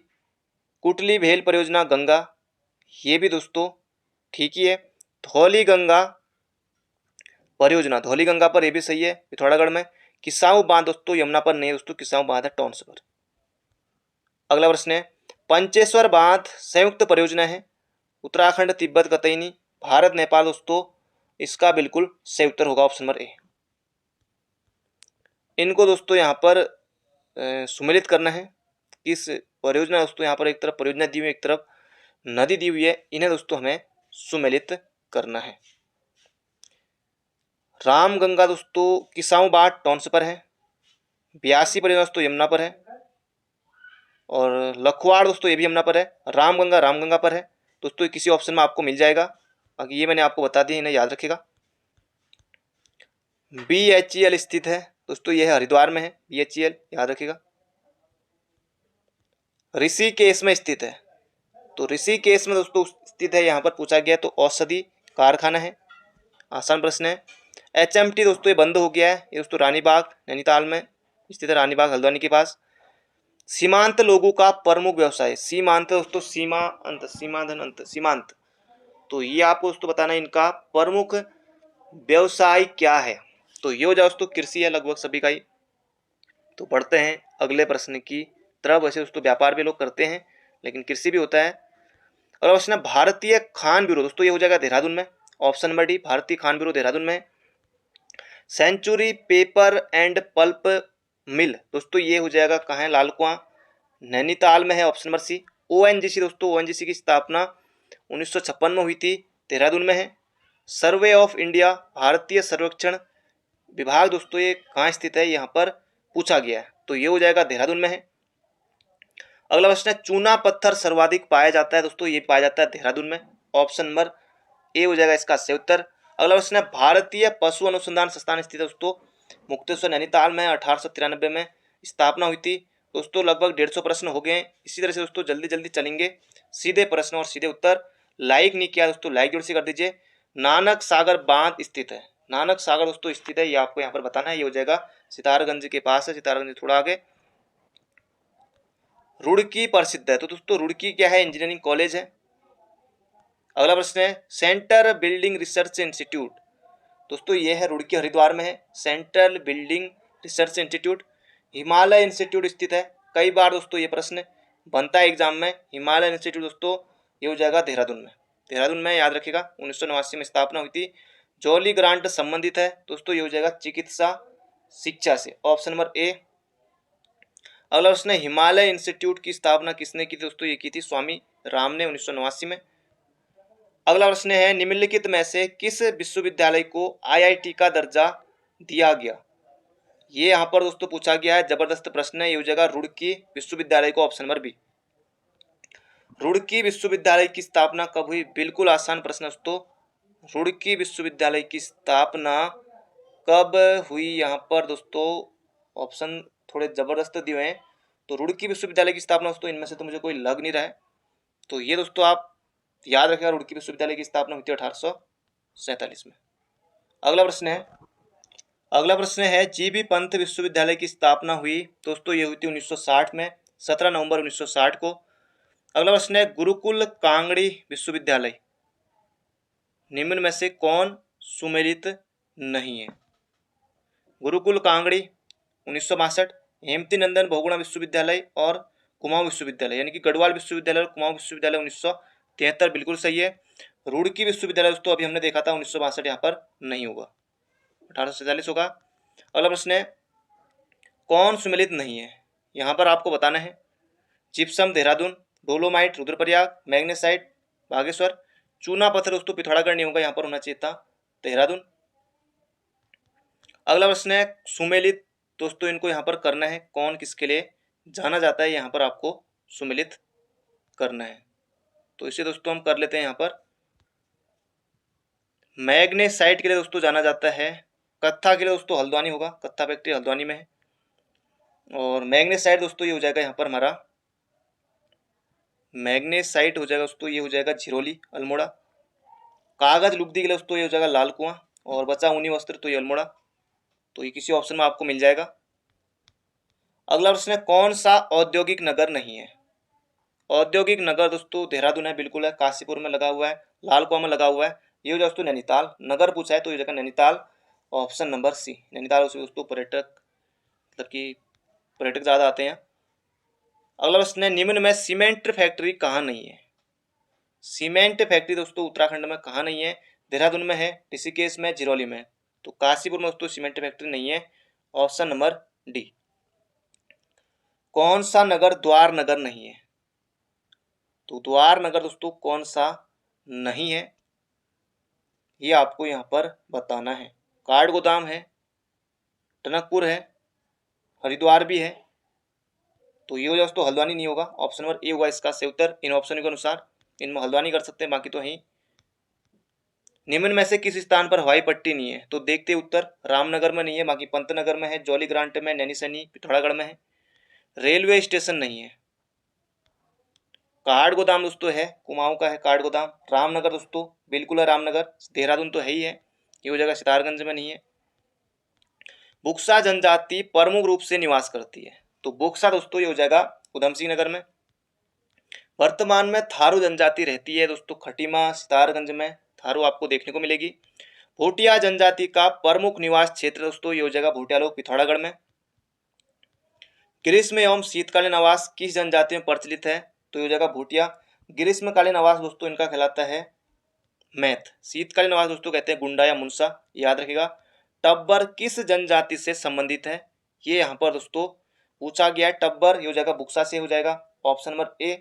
कुटली भेल परियोजना गंगा, ये भी दोस्तों ठीक ही है। धौली गंगा परियोजना धौली गंगा पर, ये भी सही है पिथौरागढ़ में। किसाऊ बांध दोस्तों यमुना पर नहीं है दोस्तों, किसाऊ बांध है टॉन्स पर। अगला प्रश्न है पंचेश्वर बांध संयुक्त परियोजना है, उत्तराखंड तिब्बत कतईनी, भारत नेपाल दोस्तों, इसका बिल्कुल सही उत्तर होगा ऑप्शन नंबर ए। इनको दोस्तों यहाँ पर सुमेलित करना है, किस परियोजना दोस्तों, यहाँ पर एक तरफ परियोजना दी हुई है, एक तरफ नदी दी हुई है, इन्हें दोस्तों हमें सुमेलित करना है। राम गंगा दोस्तों किसाऊ बांध टॉन्स पर है, ब्यासी परियोजना दोस्तों यमुना पर है, और लखवाड़ दोस्तों ये भी यमुना पर है। रामगंगा पर है दोस्तों, किसी ऑप्शन में आपको मिल जाएगा, बाकी ये मैंने आपको बता दिया, इन्हें याद रखिएगा। BHEL स्थित है दोस्तों, यह हरिद्वार में है, BHEL याद रखिएगा। ऋषिकेश में स्थित है, तो ऋषिकेश में दोस्तों स्थित है, यहाँ पर पूछा गया तो औषधि कारखाना है, आसान प्रश्न है। HMT दोस्तों ये बंद हो गया है, ये दोस्तों रानीबाग नैनीताल में स्थित है, रानीबाग हल्द्वानी के पास। सीमांत लोगों का प्रमुख व्यवसाय, सीमांत दोस्तों सीमा अंत, सीमाधन अंत, सीमांत, तो ये आपको दोस्तों बताना है इनका प्रमुख व्यवसाय क्या है, तो ये हो जाए दोस्तों कृषि है लगभग सभी का ही। तो बढ़ते हैं अगले प्रश्न की तरफ। वैसे दोस्तों व्यापार भी लोग करते हैं, लेकिन कृषि भी होता है। और प्रश्न भारतीय खान ब्यूरो दोस्तों, ये हो जाएगा देहरादून में, ऑप्शन नंबर डी, भारतीय खान ब्यूरो देहरादून में। Century paper and pulp mill दोस्तों, ये हो जाएगा कहाँ है, लाल कुआं नैनीताल में है, ऑप्शन नंबर सी। ONGC दोस्तों, ONGC की स्थापना 1956 में हुई थी, देहरादून में है। सर्वे ऑफ इंडिया, भारतीय सर्वेक्षण विभाग दोस्तों ये कहाँ स्थित है, यहाँ पर पूछा गया है, तो ये हो जाएगा देहरादून में है। अगला प्रश्न है, चूना पत्थर सर्वाधिक पाया जाता है दोस्तों, ये पाया जाता है देहरादून में, ऑप्शन नंबर ए हो जाएगा इसका सही उत्तर। अगला प्रश्न है, भारतीय पशु अनुसंधान संस्थान स्थित है दोस्तों मुक्तेश्वर नैनीताल में, 1893 में स्थापना हुई थी दोस्तों। लगभग 150 प्रश्न हो गए। इसी तरह से दोस्तों जल्दी जल्दी चलेंगे, सीधे प्रश्न और सीधे उत्तर। लाइक नहीं किया दोस्तों, लाइक जरूर से कर दीजिए। नानक सागर बांध स्थित है, नानक सागर दोस्तों स्थित है, ये आपको यहाँ पर बताना है, ये हो जाएगा सितारगंज के पास है, सितारगंज थोड़ा आगे। रुड़की प्रसिद्ध है, तो दोस्तों रुड़की क्या है, इंजीनियरिंग कॉलेज है। अगला प्रश्न है, सेंटर बिल्डिंग रिसर्च इंस्टीट्यूट दोस्तों ये है रुड़की हरिद्वार में है, central building research institute. Himalaya institute स्थित है, कई बार दोस्तों ये प्रश्न बनता है एग्जाम में। हिमालय इंस्टीट्यूट दोस्तों ये हो जाएगा देहरादून में, देहरादून में याद रखिएगा, 1989 में स्थापना हुई थी। जॉली ग्रांट संबंधित है दोस्तों, ये हो जाएगा चिकित्सा शिक्षा से, ऑप्शन नंबर ए। अगला प्रश्न है, हिमालय इंस्टीट्यूट की स्थापना किसने की थी दोस्तों, ये की थी स्वामी राम ने 1989 में। अगला प्रश्न है, निम्नलिखित में से किस विश्वविद्यालय को आईआईटी का दर्जा दिया गया, ये यहाँ पर दोस्तों पूछा गया है, जबरदस्त प्रश्न है, ये हो जाएगा रुड़की विश्वविद्यालय को, ऑप्शन नंबर बी। रुड़की विश्वविद्यालय की स्थापना कब हुई, बिल्कुल आसान प्रश्न दोस्तों। रुड़की विश्वविद्यालय की स्थापना कब हुई, यहाँ पर दोस्तों ऑप्शन थोड़े जबरदस्त दिए हुए हैं। तो रुड़की विश्वविद्यालय की स्थापना दोस्तों इनमें से तो मुझे कोई लग नहीं रहा है, तो ये दोस्तों आप याद रखिएगा, रुड़की विश्वविद्यालय की स्थापना हुई थी 1847 में। अगला प्रश्न है, जीबी पंत विश्वविद्यालय की स्थापना हुई दोस्तों, ये हुई थी 1960 में, 17 नवंबर 1960 को। अगला प्रश्न है, गुरुकुल कांगड़ी विश्वविद्यालय निम्न में से कौन सुमेलित नहीं है। गुरुकुल कांगड़ी 1962, हेमती नंदन बहुगुणा विश्वविद्यालय और कुमाऊं विश्वविद्यालय यानी कि गढ़वाल विश्वविद्यालय और कुमाऊं विश्वविद्यालय 1973 बिल्कुल सही है। रुड़की विश्वविद्यालय दोस्तों अभी हमने देखा था 1962, यहाँ पर नहीं होगा, 1847 होगा। अगला प्रश्न है, कौन सुमेलित नहीं है, यहाँ पर आपको बताना है। Gypsum Dehradun, dolomite Rudraprayag, magnesite Bageshwar, चूना पत्थर दोस्तों पिथौरागढ़ नहीं होगा, यहाँ पर होना चाहिए था देहरादून। अगला प्रश्न है, सुमेलित दोस्तों इनको यहाँ पर करना है, कौन किसके लिए जाना जाता है, यहाँ पर आपको सुमेलित करना है, तो इसे दोस्तों हम कर लेते हैं। यहाँ पर मैग्नेसाइट के लिए दोस्तों जाना जाता है, कत्था के लिए दोस्तों हल्द्वानी होगा, कत्था फैक्ट्री हल्द्वानी में है। और मैग्नेसाइट दोस्तों ये हो जाएगा यहाँ पर हमारा, मैग्नेसाइट हो जाएगा दोस्तों ये हो जाएगा झिरोली अल्मोड़ा। कागज लुगदी के लिए दोस्तों ये हो जाएगा लाल कुआं, और बचा ऊनी वस्त्र तो ये अल्मोड़ा, तो ये किसी ऑप्शन में आपको मिल जाएगा। अगला प्रश्न है, कौन सा औद्योगिक नगर नहीं है। औद्योगिक नगर दोस्तों देहरादून है, बिल्कुल है, काशीपुर में लगा हुआ है, लाल कुआं में लगा हुआ है, ये हो जाएगा दोस्तों नैनीताल। नगर पूछा है तो ये जगह Nainital, option number C Nainital. उसमें दोस्तों पर्यटक मतलब कि पर्यटक ज़्यादा आते हैं। अगला प्रश्न है, निम्न में सीमेंट फैक्ट्री कहाँ नहीं है। सीमेंट फैक्ट्री दोस्तों उत्तराखंड में कहाँ नहीं है, देहरादून में है, ऋषिकेश में, झिरोली में, तो काशीपुर में दोस्तों सीमेंट फैक्ट्री नहीं है, ऑप्शन नंबर डी। कौन सा नगर द्वार नगर नहीं है, तो द्वार नगर दोस्तों कौन सा नहीं है, ये आपको यहाँ पर बताना है। काठगोदाम है, टनकपुर है, हरिद्वार भी है, तो ये हो जाए दोस्तों हल्द्वानी नहीं होगा, ऑप्शन नंबर ए होगा इसका सही उत्तर। इन ऑप्शनों के अनुसार इनमें हल्द्वानी कर सकते हैं, बाकी तो है। निम्न में से किस स्थान पर हवाई पट्टी नहीं है, तो देखते उत्तर, रामनगर में नहीं है, बाकी पंतनगर में है, जॉली ग्रांट में, नैनीसैनी पिथौरागढ़ में है। रेलवे स्टेशन नहीं है। काठगोदाम दोस्तों है, कुमाऊं का है काठगोदाम। रामनगर दोस्तों बिल्कुल है, रामनगर देहरादून तो है ही है, ये हो जाएगा सितारगंज में नहीं है। बुक्सा जनजाति प्रमुख रूप से निवास करती है, तो बुक्सा दोस्तों ये हो जाएगा उधम सिंह नगर में। वर्तमान में थारू जनजाति रहती है दोस्तों खटीमा सितारगंज में, थारू आपको देखने को मिलेगी। भोटिया जनजाति का प्रमुख निवास क्षेत्र दोस्तों ये हो जाएगा भोटिया लोग पिथौरागढ़ में। ग्रीष्म एवं शीतकालीन आवास किस जनजाति में प्रचलित है, तो ये हो जाएगा भोटिया। ग्रीष्मकालीन आवास दोस्तों इनका कहलाता है मैथ, शीतकालीन आवास दोस्तों कहते हैं गुंडा या मुंसा, याद रखिएगा। टब्बर किस जनजाति से संबंधित है, ये यहाँ पर दोस्तों पूछा गया है। टब्बर ये हो जाएगा बुक्सा से हो जाएगा, ऑप्शन नंबर ए।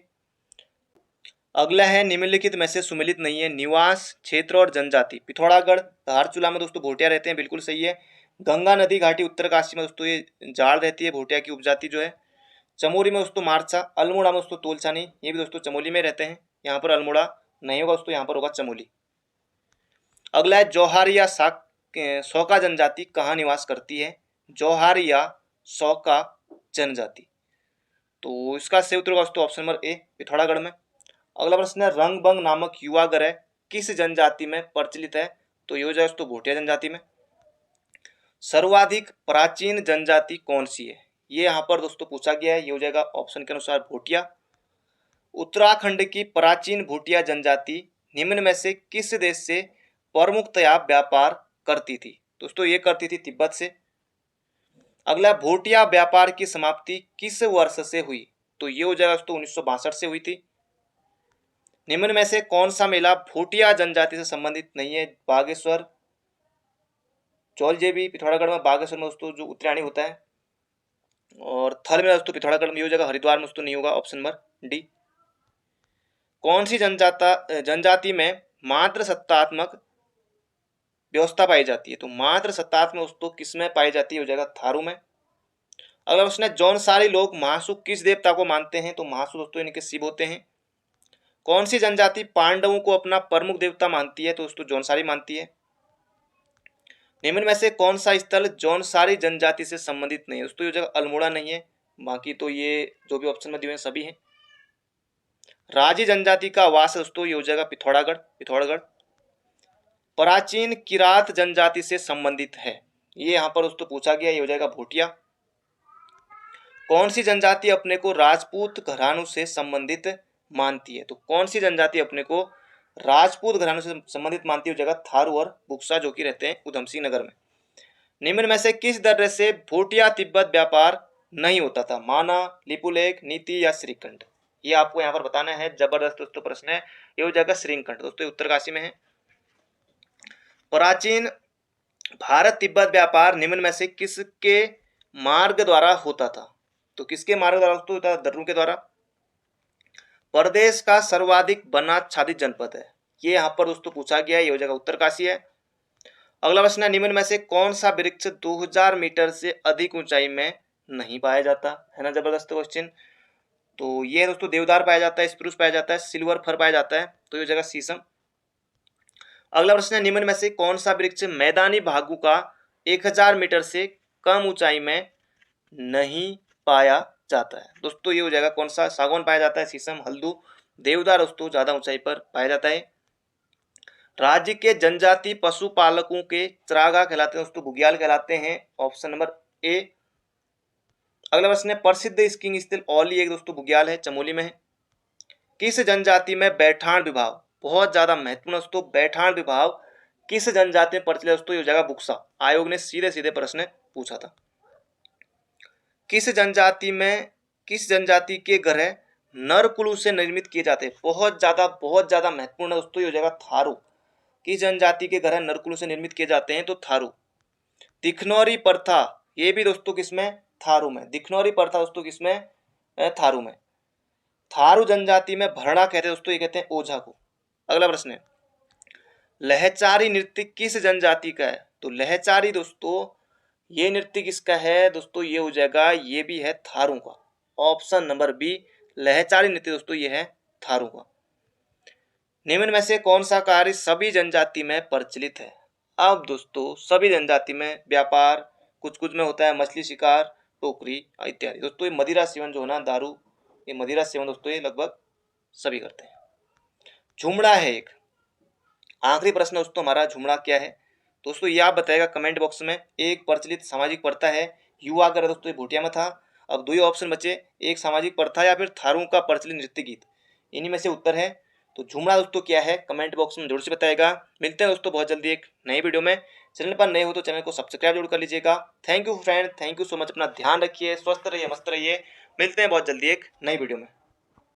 अगला है निम्नलिखित में से सुमेलित नहीं है। निवास क्षेत्र और जनजाति, पिथौरागढ़ धारचूला में दोस्तों भोटिया रहते हैं, बिल्कुल सही है। गंगा नदी घाटी उत्तरकाशी में दोस्तों ये जाड़ रहती है, भोटिया की उपजाति जो है। चमोली में दोस्तों मारचा, अल्मोड़ा में दोस्तों तोलचानी, ये भी दोस्तों चमोली में रहते हैं। यहाँ पर अल्मोड़ा नहीं होगा दोस्तों, यहाँ पर होगा चमोली। अगला है जौहरिया सौका जनजाति कहाँ निवास करती है। जौहरिया सौका जनजाति, तो इसका सही उत्तर होगा दोस्तों ऑप्शन नंबर ए, पिथौरागढ़ में। अगला प्रश्न है रंगबंग नामक युवा ग्रह किस जनजाति में प्रचलित है। तो ये हो जाए दोस्तों भोटिया जनजाति में। सर्वाधिक प्राचीन जनजाति कौन सी है, ये यहाँ पर दोस्तों पूछा गया है, ये हो जाएगा ऑप्शन के अनुसार भोटिया। उत्तराखंड की प्राचीन भोटिया जनजाति निम्न में से किस देश से प्रमुखतया व्यापार करती थी। दोस्तों ये करती थी तिब्बत से। अगला भोटिया व्यापार की समाप्ति किस वर्ष से हुई। तो ये हो जाएगा दोस्तों 1962 से हुई थी। निम्न में से कौन सा मेला भोटिया जनजाति से संबंधित नहीं है। बागेश्वर, चौलजेबी पिथौरागढ़ में, बागेश्वर में दोस्तों जो उत्तरायणी होता है, और थल में दोस्तों पिथौरागढ़ में, ये हो जाएगा। हरिद्वार में दोस्तों नहीं होगा, ऑप्शन नंबर डी। कौन सी जनजाति में मात्र सत्तात्मक व्यवस्था पाई जाती है। तो मात्र सत्तात्मक दोस्तों किस में पाई जाती है, हो जाएगा थारू में। अगला प्रश्न है जौनसारी लोग महासु किस देवता को मानते हैं। तो महासु दोस्तों इनके शिव होते हैं। कौन सी जनजाति पांडवों को अपना प्रमुख देवता मानती है। तो दोस्तों जौनसारी मानती है। निम्न में से कौन सा स्थल जौनसारी जनजाति से संबंधित नहीं है। दोस्तों ये जगह अल्मोड़ा नहीं है, बाकी तो ये जो भी ऑप्शन में दिए हैं सभी हैं। राजी जनजाति का वास दोस्तों ये हो जाएगा पिथौरागढ़। प्राचीन किरात जनजाति से संबंधित है, ये यहाँ पर दोस्तों पूछा गया, ये हो जाएगा भोटिया। कौन सी जनजाति अपने को राजपूत घरानों से संबंधित मानती है। तो कौन सी जनजाति अपने को राजपूत घरानों से संबंधित मानती है, जगह थारू और बुक्सा जो कि रहते हैं उधम सिंह नगर में। निम्न में से किस दर्रे से भोटिया तिब्बत व्यापार नहीं होता था। माना, लिपुलेख, नीति या श्रीकंठ, ये आपको यहाँ पर बताना है। जबरदस्त दोस्तों प्रश्न है, ये हो जाएगा श्रीकंठ, दोस्तों उत्तरकाशी में है। प्राचीन भारत तिब्बत व्यापार निम्न में से किसके मार्ग द्वारा होता था। तो किसके मार्ग द्वारा दोस्तों होता था, दर्रों के द्वारा। प्रदेश का सर्वाधिक वनाच्छादित जनपद है, ये यहाँ पर दोस्तों पूछा गया है, ये हो जाएगा उत्तरकाशी है। अगला प्रश्न है निम्न में से कौन सा वृक्ष 2000 मीटर से अधिक ऊंचाई में नहीं पाया जाता है ना। जबरदस्त क्वेश्चन। तो ये दोस्तों देवदार पाया जाता है, स्प्रूस पाया जाता है, सिल्वर फर पाया जाता है, तो ये जगह शीशम। अगला प्रश्न है निम्न में से कौन सा वृक्ष मैदानी भागों का 1000 मीटर से कम ऊंचाई में नहीं पाया जाता है। दोस्तों ये हो जाएगा कौन सा, सागौन पाया जाता है, शीशम, हल्दू, देवदार दोस्तों ज्यादा ऊंचाई पर पाया जाता है। राज्य के जनजाति पशुपालकों के चरागाह कहलाते हैं दोस्तों बुग्याल कहलाते हैं, ऑप्शन नंबर ए। अगला प्रश्न है प्रसिद्ध स्कीइंग स्थल औली एक दोस्तों बुग्याल है, चमोली में है। किस जनजाति में बैठान विभाग, बहुत ज्यादा महत्वपूर्ण दोस्तों, बैठान विभाग किस जनजाति में प्रचलित दोस्तों, ये हो जाएगा बुक्सा। आयोग ने सीधे सीधे प्रश्न पूछा था। किस जनजाति के ग्रह नरकुलू से निर्मित किए जाते हैं। बहुत ज्यादा महत्वपूर्ण दोस्तों, ये हो जाएगा थारू। किस जनजाति के ग्रह नरकुलू से निर्मित किए जाते हैं, तो थारू। दिखनौरी प्रथा, ये भी दोस्तों किसमें, थारू में। दिखनौरी प्रथा दोस्तों किसमें, थारू में। थारू जनजाति में भरना कहते हैं दोस्तों, ये कहते हैं ओझा को। अगला प्रश्न है लहचारी नृत्य किस जनजाति का है। तो लहचारी दोस्तों ये नृत्य किसका है दोस्तों, ये हो जाएगा, ये भी है थारू का, ऑप्शन नंबर बी। लहचारी नृत्य दोस्तों ये है थारू का। निम्न में से कौन सा कार्य सभी जनजाति में प्रचलित है। अब दोस्तों सभी जनजाति में व्यापार कुछ कुछ में होता है, मछली शिकार, टोकरी इत्यादि। दोस्तों ये मदिरा सेवन जो है ना, दारू, ये मदिरा सेवन दोस्तों ये लगभग सभी करते हैं। झुमड़ा है एक, आखिरी प्रश्न दोस्तों हमारा, झुमड़ा क्या है दोस्तों, ये आप बताएगा कमेंट बॉक्स में। एक प्रचलित सामाजिक प्रथा है, युवा कर दोस्तों ये भोटिया में था। अब दो ही ऑप्शन बचे, एक सामाजिक प्रथा या फिर थारू का प्रचलित नृत्य गीत, इन्हीं में से उत्तर है। तो झुमड़ा दोस्तों क्या है, कमेंट बॉक्स में जरूर से बताएगा। मिलते हैं दोस्तों बहुत जल्दी एक नई वीडियो में। चैनल पर नए हो तो चैनल को सब्सक्राइब जरूर कर लीजिएगा। Thank you friend, thank you so much. अपना ध्यान रखिए, स्वस्थ रहिए, मस्त रहिए। मिलते हैं बहुत जल्दी एक नई वीडियो में।